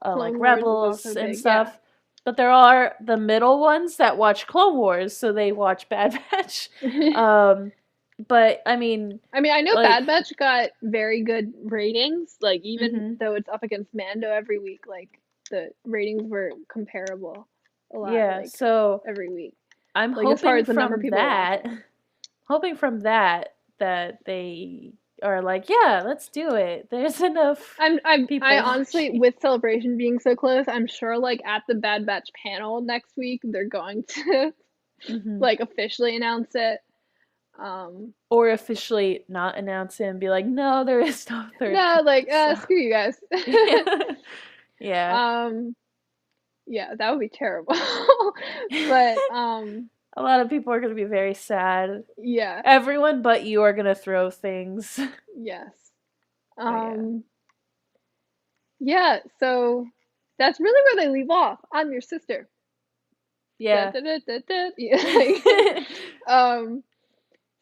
like Clone Wars is also Rebels and big, yeah. stuff. But there are the middle ones that watch Clone Wars, so they watch Bad Batch. Um, but I mean, I mean, I know like, Bad Batch got very good ratings, like even hmm though it's up against Mando every week, like the ratings were comparable a lot, yeah. like So every week. I'm Like as far hoping as the number of from people that, watching. that they are like, yeah, let's do it. There's enough I people honestly, watching. with Celebration being so close, I'm sure like at the Bad Batch panel next week, they're going to Hmm. like officially announce it. Um, Or officially not announce it and be like, no, there is no third no, like, episode. screw you guys. Yeah. Yeah. um, yeah, that would be terrible. But A lot of people are going to be very sad. yeah, Everyone but you are going to throw things. yes. But yeah. Um, yeah, so that's really where they leave off. I'm your sister. Da, Yeah. da, da, da, da. Yeah, like, um,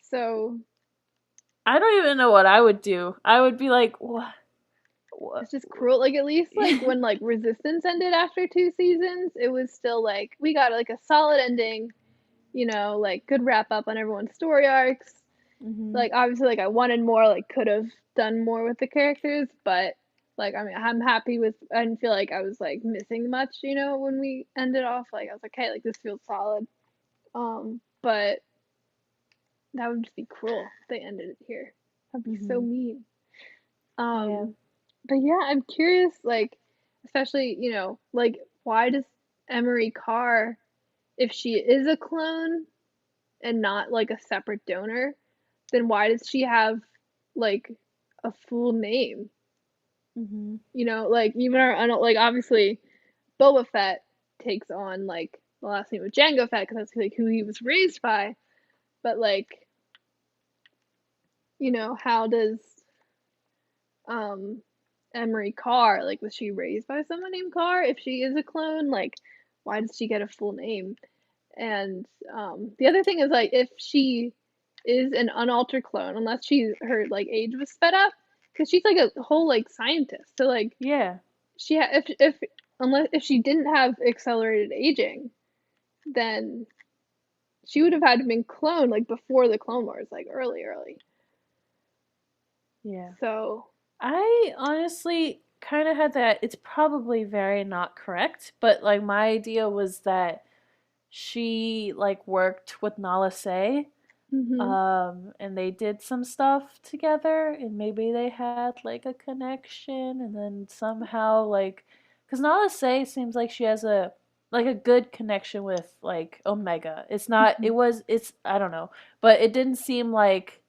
so I don't even know what I would do. I would be like, what? What? it's just cruel. Like at least like when like Resistance ended after 2 seasons, it was still like we got like a solid ending, like good wrap up on everyone's story arcs. Hmm. Like obviously like I wanted more, like could have done more with the characters, but like I mean I'm happy with I didn't feel like I was like missing much, when we ended off. Like I was like, hey, like this feels solid. But that would just be cruel if they ended it here. That'd be so Hmm. mean. Yeah. Um but yeah, I'm curious, like, especially, like why does Emery Carr, if she is a clone and not like a separate donor, then why does she have like a full name? Mm-hmm. You know, like even like obviously Boba Fett takes on like the last name of Jango Fett because that's like who he was raised by. But like, how does um Emery Carr, like, was she raised by someone named Carr? If she is a clone, like, why does she get a full name? And the other thing is like if she is an unaltered clone, unless her like age was sped up, because she's like a whole like scientist. So like Yeah. if she didn't have accelerated aging, then she would have had to been cloned like before the Clone Wars, like early. Yeah. So I honestly kind of had that. It's probably very not correct, but like my idea was that she like worked with Nala Se, mhm. and they did some stuff together, and maybe they had like a connection, and then somehow like, because Nala Se seems like she has a good connection with like Omega. It's not. It Mhm. was. It's. I don't know, but it didn't seem like,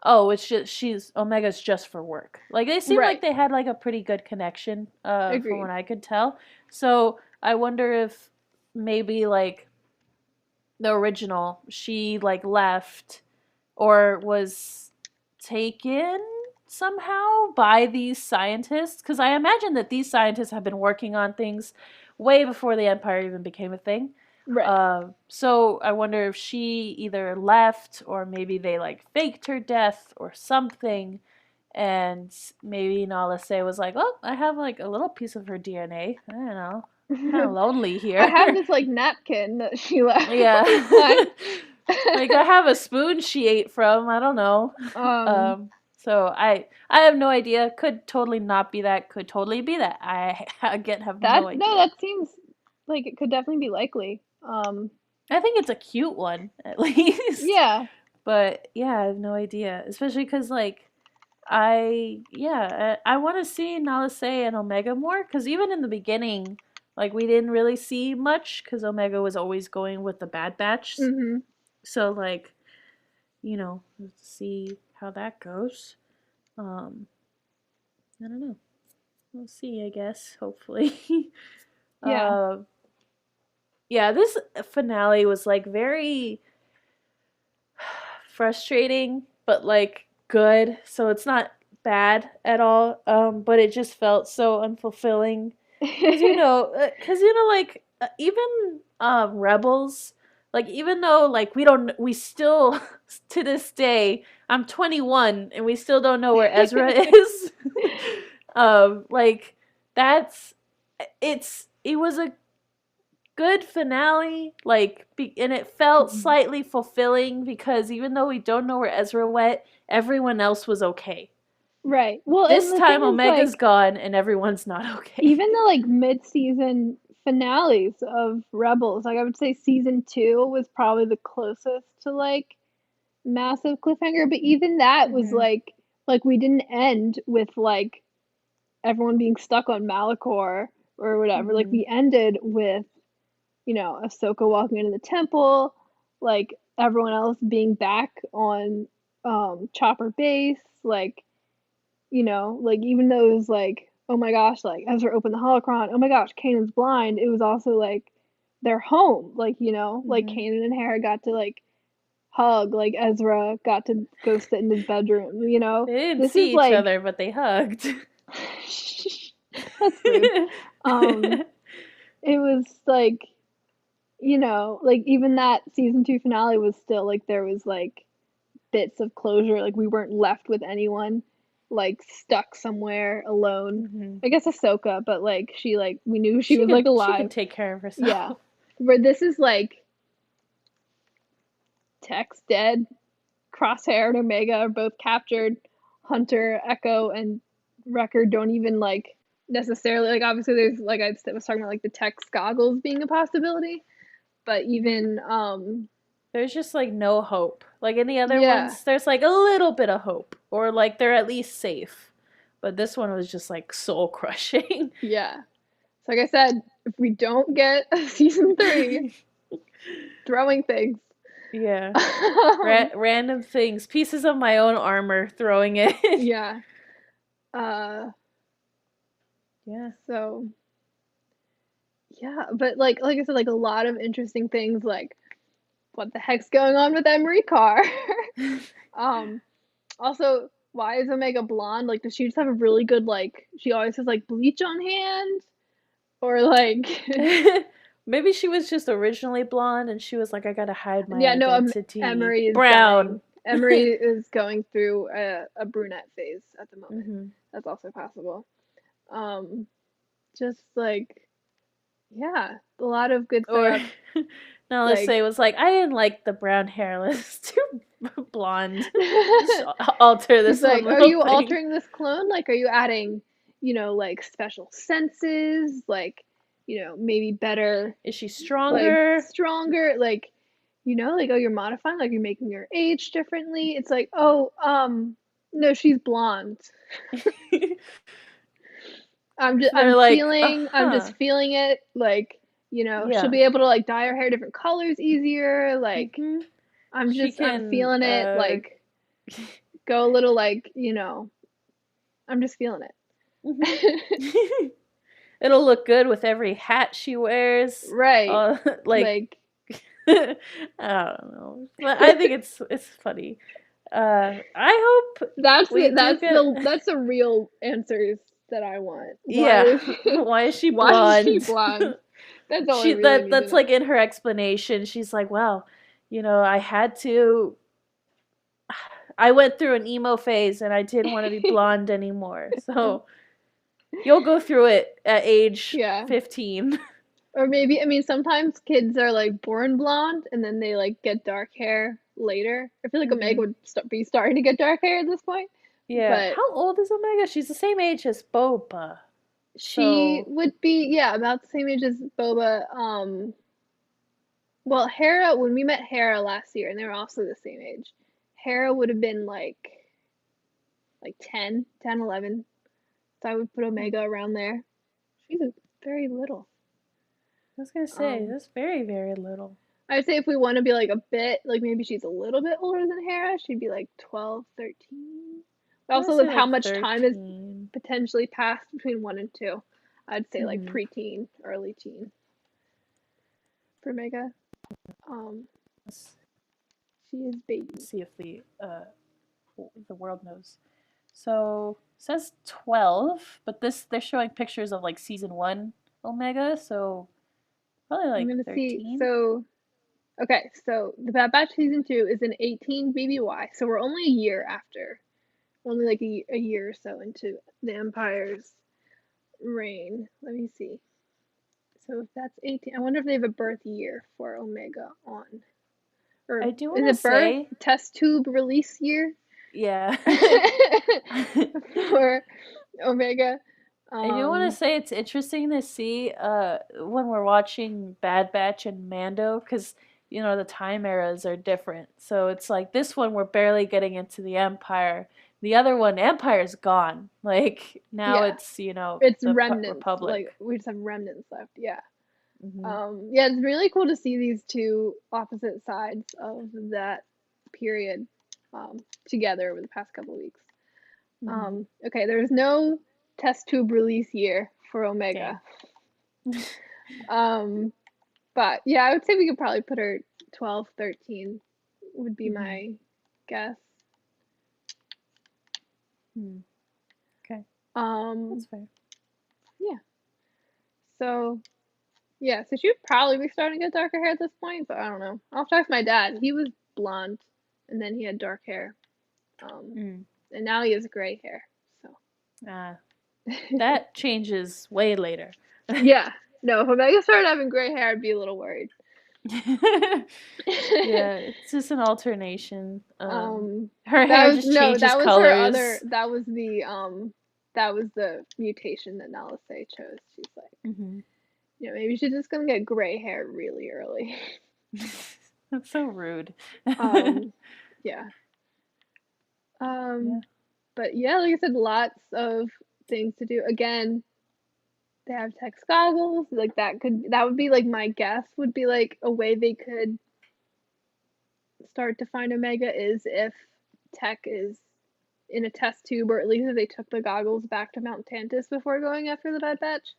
oh, it's just she's Omega's just for work. Like they seemed like Right. they had like a pretty good connection, from Agreed. what I could tell. So I wonder if maybe like the original she like left or was taken somehow by these scientists, because I imagine that these scientists have been working on things way before the Empire even became a thing. Right. So I wonder if she either left or maybe they like faked her death or something, and maybe Nala Se was like, "Oh, I have like a little piece of her DNA. I don't know, kind of lonely I here." have this like napkin that she left Yeah. behind. Like I have a spoon she ate from. I don't know. um Um. So I have no idea. Could totally not be that. Could totally be that. I again have that no no, idea. that seems like it could definitely be likely. I think it's a cute one at least. Yeah. But yeah, I have no idea. Especially because like I want to see Nala Se and Omega more, because even in the beginning, like we didn't really see much because Omega was always going with the Bad Batch. Mhm. So like, let's see how that goes. Um, I don't know. We'll see, I guess. Hopefully. Yeah. uh, yeah, this finale was like very frustrating, but like good. So it's not bad at all. But it just felt so unfulfilling. Like even Rebels, like even though like we still to this day, I'm 21 and we still don't know where Ezra is. Like that's it was a good finale, like and it felt Mhm. slightly fulfilling because even though we don't know where Ezra went, everyone else was okay. Right. Well, and This the time thing is Omega's like gone and everyone's not okay. even the like mid-season finales of Rebels, like I would say season 2 was probably the closest to like massive cliffhanger, but even that was Mhm. like we didn't end with like everyone being stuck on Malachor or whatever. Like Mhm. we ended with, Ahsoka walking into the temple, like everyone else being back on Chopper base, like, like even though it was like, oh my gosh, like Ezra opened the holocron, oh my gosh, Kanan's blind, it was also like their home, like, like Mhm. Kanan and Hera got to like hug, like Ezra got to go sit in his bedroom, They didn't this is see each like other, but they hugged. that's rude. Um, it was like, like even that season 2 finale was still like there was like bits of closure, like we weren't left with anyone like stuck somewhere alone. Mhm. I guess Ahsoka, but like she like we knew she She was like could she alive. could take care of Yeah. herself. Where this is like Tech's dead, Crosshair and Omega are both captured. Hunter, Echo, and Wrecker don't even like necessarily like obviously there's like I was talking about like the Tech's goggles being a possibility, but even There's just like no hope. Like in the other yeah, ones, there's like a little bit of hope, or like they're at least safe. But this one was just like soul crushing. yeah. So like I said, if we don't get a season 3, throwing things. Yeah. um, Random things, pieces of my own armor, throwing it. yeah. Uh Yeah. So yeah, but like I said, like a lot of interesting things, like what the heck's going on with Emery Carr? um, Also, why is Omega blonde? Like, does she just have a really good, like, she always has like bleach on hand? Or like Maybe she was just originally blonde and she was like, I gotta hide my yeah, no, identity. Emery is Brown. going through a brunette phase at the moment. Hmm. That's also possible. Um, just like yeah, a lot of good Or stuff. now let's Like say it was like, I didn't like the brown hair. Let's do blonde. Just alter she's this one like, are little you thing. altering this clone? Like, are you adding, like special senses? Like, maybe better, Is she like stronger? stronger? Like, like, oh, you're modifying, like you're making her age differently. It's like, oh, no, she's blonde. They're like, I'm just feeling it. Like, she'll yeah. be able to like dye her hair different colors easier. Like, Hmm. She I'm can, feeling it. Like, go a little like, I'm just feeling it. it'll look good with every hat she wears. Right. Like, Like I don't know, but I think it's funny. I hope we do get. that's the real answers that I want. Why Yeah, is why is she why is she blonde? blonde? That's all I She really need to that's know. like in her explanation. She's like, well, I had to. I went through an emo phase and I didn't want to be blonde anymore. So you'll go through it at age Yeah. 15. Or maybe, I mean, sometimes kids are like born blonde and then they like get dark hair later. I feel like Omega Hmm. would be starting to get dark hair at this point, Yeah. but How old is Omega? She's the same age as Boba. she So, would be, yeah, about the same age as Boba. Well, Hera, when we met Hera last year, and they were also the same age, Hera would have been like 10, 11. So I would put I Omega around there. She's a very little. was gonna say Um, that's very, very little. I'd say if we want to be like a bit, like maybe she's a little bit older than Hera, she'd be like 12, 13. But I want to also say with how like much time has 13. potentially passed between 1 and 2, I'd say like Mm-hmm. preteen, early teen for Omega. Let's She is baby. see if the world knows. So it says 12, but this they're showing pictures of like season 1 Omega, so probably I'm like gonna see. 13. So okay, so the Bad Batch season 2 is an 18 BBY, so we're only a year after, only like a year or so into the Empire's reign. Let me see. So if that's 18, I wonder if they have a birth year for Omega on, or I do is want to it birth say, test tube release year yeah. for Omega? I do want to Um, say it's interesting to see when we're watching Bad Batch and Mando because the time eras are different. So it's like this one we're barely getting into the Empire. The other one, Empire's gone. Like now yeah, it's it's the remnants. Like Republic. we just have remnants left. Yeah. Hmm. Yeah, it's really cool to see these two opposite sides of that period together over the past couple weeks. Hmm. Okay, there's no test tube release year for Dang. Omega. Um, but yeah, I would say we could probably put her 12, 13 would be Hmm. my guess. Hmm. Okay, Um, that's fair. yeah. So yeah, so she would probably be starting to get darker hair at this point, but I don't know. I'll talk to my dad. He was blonde, and then he had dark hair. Um, Mm. and now he has gray hair. So That changes way later. yeah, no, if Omega started having gray hair, I'd be a little worried. Yeah, it's just an alternation. Her That hair was just no, changes colors. that was the mutation that Nalise chose. She's like, Hmm. maybe she's just gonna get gray hair really early. That's so rude. Um, yeah. Um, Yeah. but yeah, like I said, lots of things to do. Again, they have text goggles. Like that would be like my guess would be like a way they could start to find Omega is if tech is in a test tube, or at least if they took the goggles back to Mount Tantus before going after the Bad Batch.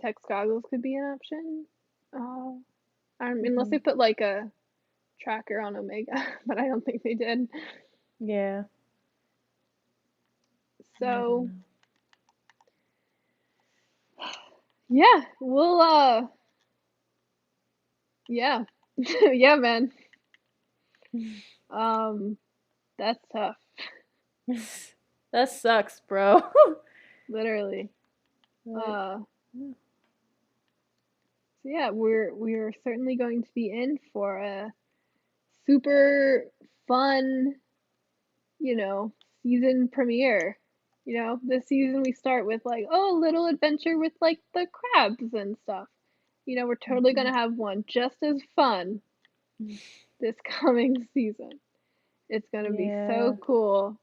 Text goggles could be an option. Unless they put like a tracker on Omega, but I don't think they did. Yeah. So yeah, we'll yeah. Yeah, man. That's tough. That sucks, bro. Literally. But, So yeah, we're certainly going to be in for a super fun, season premiere. This season we start with like, oh, a little adventure with like the crabs and stuff. We're totally gonna have one just as fun this coming season. It's gonna be so cool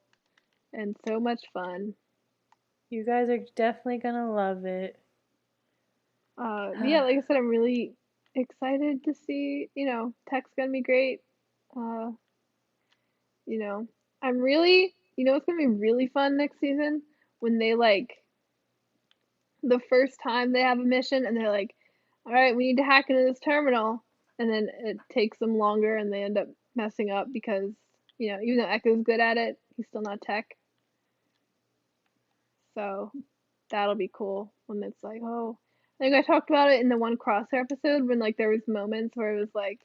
and so much fun. you guys are definitely gonna love it. Yeah, like I said, I'm really excited to see, Tech's gonna be great. Uh, I'm really, it's gonna be really fun next season when they like the first time they have a mission and they're like, all right, we need to hack into this terminal, and then it takes them longer and they end up messing up because, even though Echo's good at it, he's still not Tech. So that'll be cool when it's like, oh, I think I talked about it in the one Crosshair episode when like there was moments where it was like,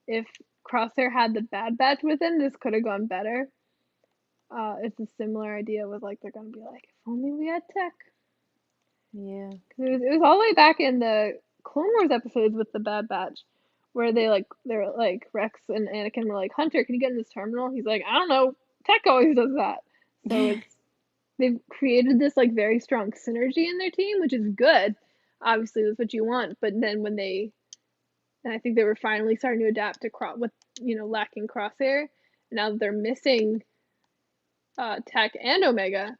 if Crosshair had the Bad Batch with him, this could have gone better. It's a similar idea with like they're gonna be like, if only we had Tech. Yeah. Cause it was all the way back in the Clone Wars episodes with the Bad Batch, where they're like Rex and Anakin were like, Hunter, can you get in this terminal? He's like, I don't know. Tech always does that. So they've created this like very strong synergy in their team, which is good. Obviously, that's what you want. But then and I think they were finally starting to adapt to with lacking Crosshair. Now that they're missing Tech and Omega.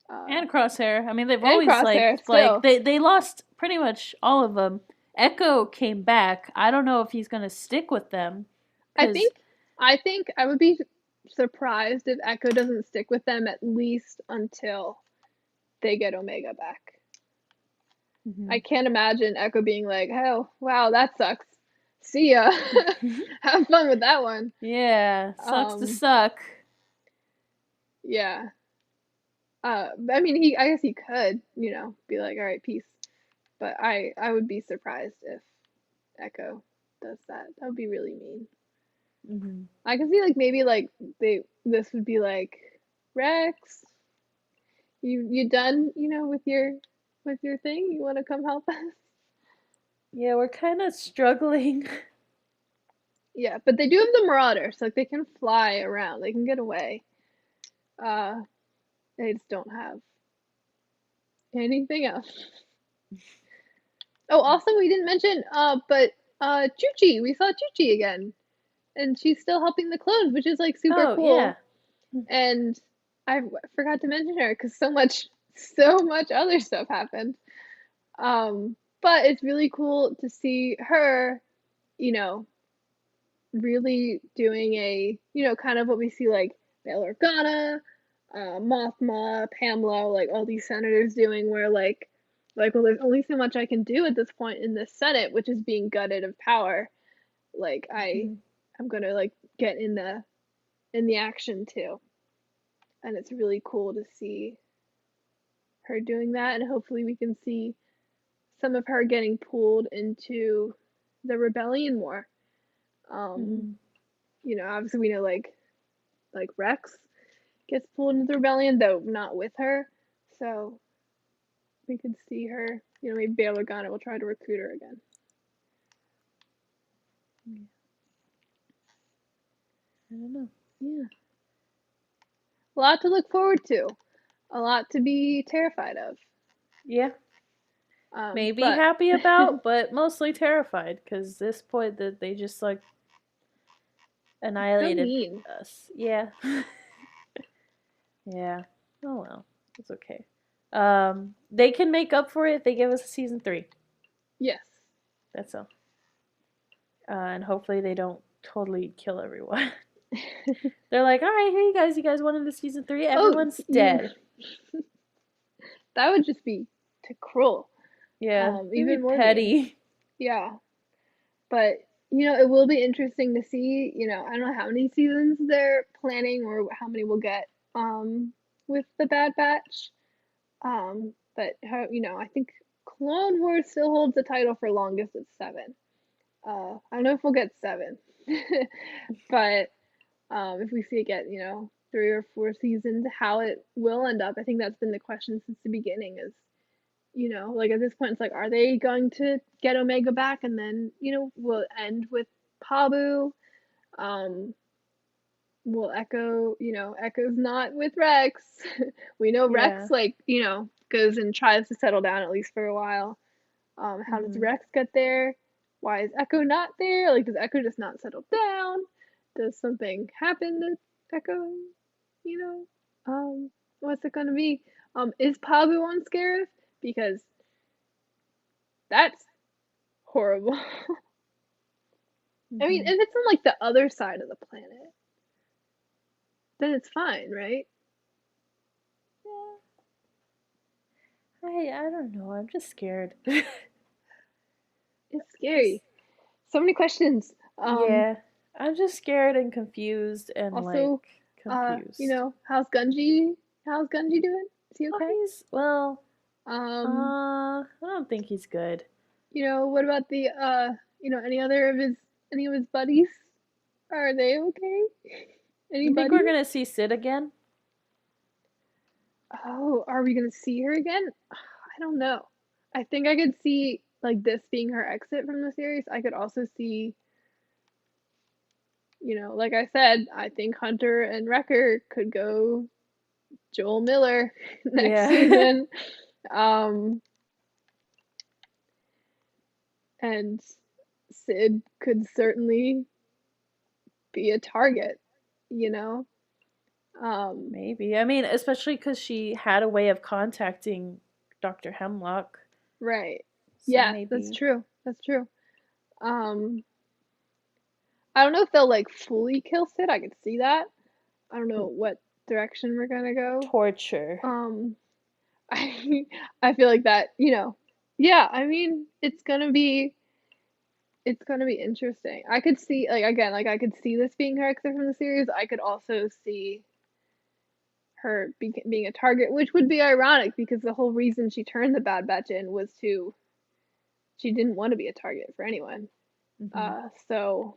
And Crosshair. I mean, they've and always Crosshair, like they lost pretty much all of them. Echo came back. I don't know if he's gonna stick with them. I think I would be surprised if Echo doesn't stick with them at least until they get Omega back. I can't imagine Echo being like, oh, wow, that sucks. See ya. Have fun with that one. Yeah, sucks to suck. Yeah. I mean, I guess he could, be like, all right, peace. But I would be surprised if Echo does that. That would be really mean. I can see like maybe like this would be like, Rex, you done, with your thing? You want to come help us? Yeah, we're kind of struggling. Yeah, but they do have the Marauder, so like they can fly around. They can get away. They just don't have anything else. Oh, also we didn't mention, but Chuchi, we saw Chuchi again, and she's still helping the clones, which is like super cool. Yeah. And I forgot to mention her because so much other stuff happened. But it's really cool to see her, really doing a, kind of what we see like Bail Organa, Mothma, Pamela, like all these senators doing, where like, well, there's only so much I can do at this point in the Senate, which is being gutted of power. Like I'm gonna like get in the action too, and it's really cool to see her doing that, and hopefully we can see some of her getting pulled into the rebellion more. Obviously we know like Rex gets pulled into the rebellion, though not with her. So we could see her, maybe Bail Organa will try to recruit her again. I don't know. Yeah. A lot to look forward to. A lot to be terrified of. Yeah. Maybe happy about, but mostly terrified, because this point that they just like annihilated us. Yeah. Yeah. Oh well. It's okay. They can make up for it if they give us a season 3. Yes. That's all. And hopefully they don't totally kill everyone. They're like, all right, here you guys wanted the season 3. Oh, Everyone's dead. that would just be too cruel. Yeah, it'd be Even more mean. petty. Yeah. But it will be interesting to see, I don't know how many seasons they're planning or how many we'll get with the Bad Batch. But how, I think Clone Wars still holds the title for longest at 7. I don't know if we'll get 7. But if we see it get, 3 or 4 seasons, how it will end up. I think that's been the question since the beginning is, like at this point, it's like, are they going to get Omega back and then, will it end with Pabu? Will Echo, Echo's not with Rex. We know Yeah. Rex, like, goes and tries to settle down at least for a while. How does Rex get there? Why is Echo not there? Like, does Echo just not settle down? Does something happen to Echo? You what's it gonna be? Is Pabu on Scarif? Because that's horrible. I mean, if it's on like the other side of the planet, then it's fine, right? I don't know. I'm just scared. It's scary. So many questions. Yeah, I'm just scared and confused and like Also, confused. how's Gunji? How's Gunji doing? Is he Oh, okay? he's well. Um, I don't think he's good. what about the any of his buddies? Are they okay? Any You think we're buddies? gonna see Sid again? Oh, are we gonna see her again? I don't know. I think I could see like this being her exit from the series. I could also see, like I said, I think Hunter and Wrecker could go Joel Miller next Yeah. season. And Sid could certainly be a target, you know? Maybe. I mean, especially because she had a way of contacting Dr. Hemlock. Right. So Yeah, that's maybe. true. That's true. Um, I don't know if they'll like fully kill Sid. I could see that. I don't know what direction we're gonna go. Torture. Um, I I feel like that, yeah, I mean, it's gonna be interesting. I could see like again, like I could see this being her exit from the series. I could also see her being a target, which would be ironic because the whole reason she turned the Bad Batch in was she didn't want to be a target for anyone. Hmm. So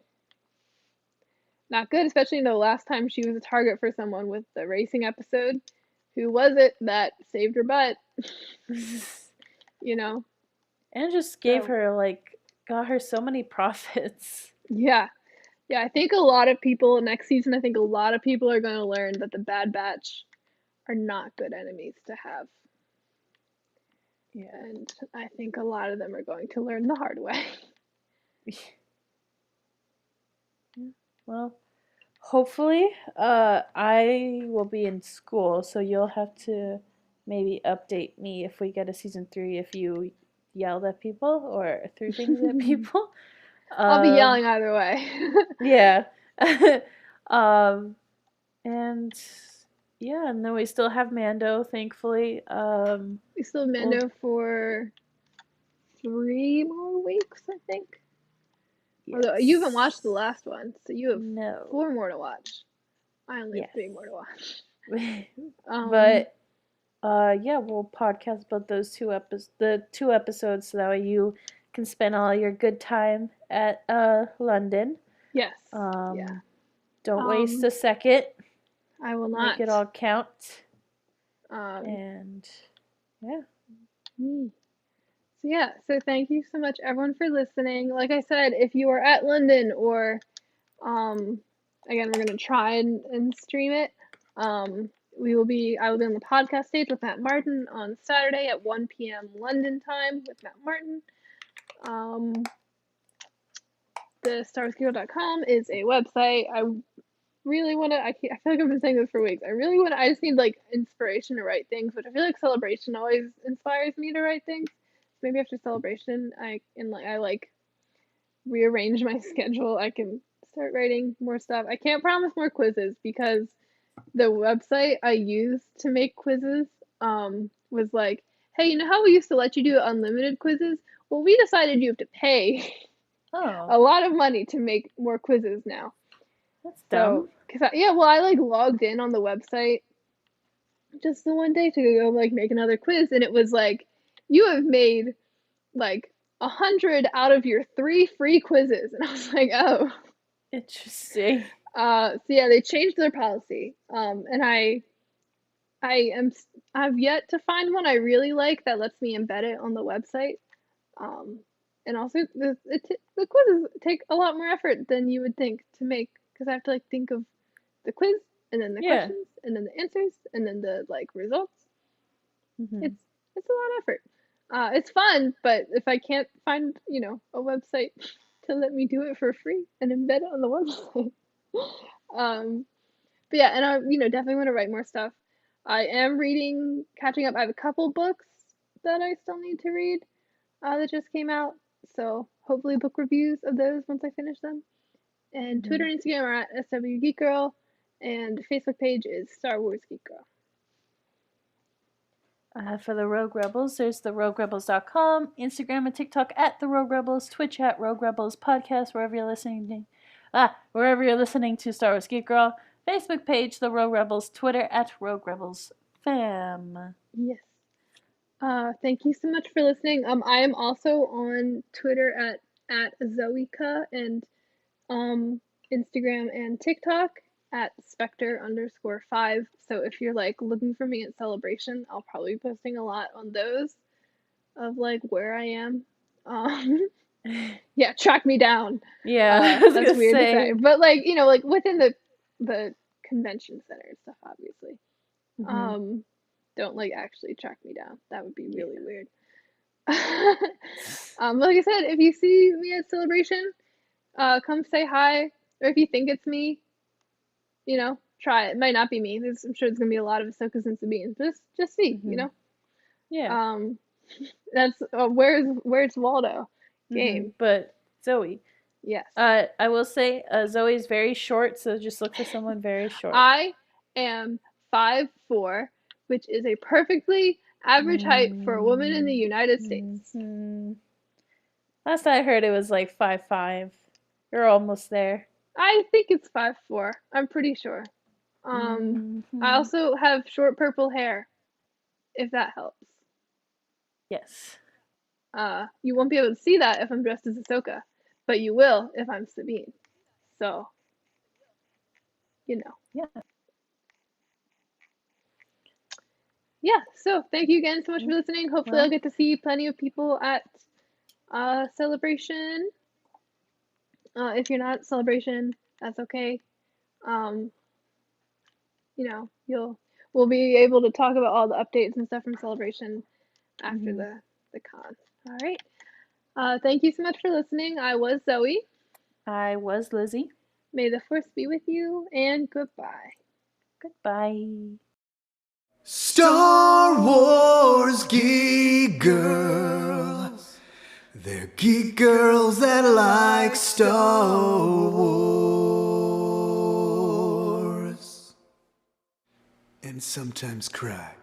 not good, especially the last time she was a target for someone with the racing episode. Who was it that saved her butt? You know. And just gave So her, like, got her so many profits. yeah, yeah. I think a lot of people next season. I think a lot of people are going to learn that the Bad Batch are not good enemies to have. Yeah. And I think a lot of them are going to learn the hard way. Well, hopefully, I will be in school, so you'll have to maybe update me if we get a season 3 if you yelled at people or threw things at people. I'll be Um, yelling either way. yeah. um, and yeah, and then we still have Mando, thankfully. We still have We'll, Mando for 3 more weeks, I think. Although you haven't watched the yes. last one, so you have No. 4 more to watch. I only have Yes. 3 more to watch. Um, But yeah, we'll podcast about those the 2 episodes, so that way you can spend all your good time at London. yes, yeah. Um, don't waste Um, a second. I will Make not. it all count. Um, And yeah. so yeah, so thank you so much everyone for listening. Like I said, if you are at London or um, again, we're gonna try and stream it. I will be on the podcast stage with Matt Martin on Saturday at 1 p.m. London time with Matt Martin. The starsgeek.com is a website. I really want to. I feel like I've been saying this for weeks. I really want. I just need like inspiration to write things, which I feel like Celebration always inspires me to write things. Maybe after Celebration, I like rearrange my schedule. I can start writing more stuff. I can't promise more quizzes because the website I used to make quizzes was like, hey, you know how we used to let you do unlimited quizzes? Well, we decided you have to pay Oh, a lot of money to make more quizzes now. that's So, dumb. I like logged in on the website just the one day to go like make another quiz, and it was like, you have made like 100 out of your 3 free quizzes, and I was like, oh. Interesting. So yeah, they changed their policy, and I've yet to find one I really like that lets me embed it on the website. And also the quizzes take a lot more effort than you would think to make because I have to like think of the quiz and then the Yeah. questions and then the answers and then the like results. Mhm. It's a lot of effort. It's fun, but if I can't find a website to let me do it for free and embed it on the website, but yeah, and I definitely want to write more stuff. I am catching up. I have a couple books that I still need to read that just came out. So hopefully book reviews of those once I finish them. And Twitter and Instagram are at SW Geek Girl, and the Facebook page is Star Wars Geek Girl. For the Rogue Rebels, there's the roguerebels.com, Instagram and TikTok at the Rogue Rebels, Twitch at Rogue Rebels Podcast, wherever you're listening to Star Wars Geek Girl, Facebook page the Rogue Rebels, Twitter at Rogue Rebels Fam. Yes. Thank you so much for listening. I am also on Twitter at Zoeka and Instagram and TikTok at Spectre_5. So if you're like looking for me at Celebration, I'll probably be posting a lot on those of like where I am. Yeah, track me down. Yeah, I was that's gonna weird to say. say, but like like within the convention center and stuff, obviously. Don't like actually track me down. That would be really weird. Like I said, if you see me at Celebration, come say hi, or if you think it's me, try it. It might not be me. I'm sure there's gonna be a lot of Ahsokas and Sabines. Just see, Yeah. That's where's Waldo game. But Zoe. Yes. I will say Zoe's very short, so just look for someone very short. I am 5'4", which is a perfectly average height for a woman in the United States. Last I heard it was like 5'5". You're almost there. I think it's 5'4". I'm pretty sure. I also have short purple hair, if that helps. Yes. You won't be able to see that if I'm dressed as Ahsoka, but you will if I'm Sabine. So, Yeah. Yeah, so thank you again so much for listening. Hopefully I'll get to see plenty of people at Celebration. If you're not at Celebration, that's okay. We'll be able to talk about all the updates and stuff from Celebration after the con. All right. Thank you so much for listening. I was Zoe. I was Lizzy. May the Force be with you, and goodbye. Goodbye. Star Wars Geek Girls. They're geek girls that like Star Wars. And sometimes cry.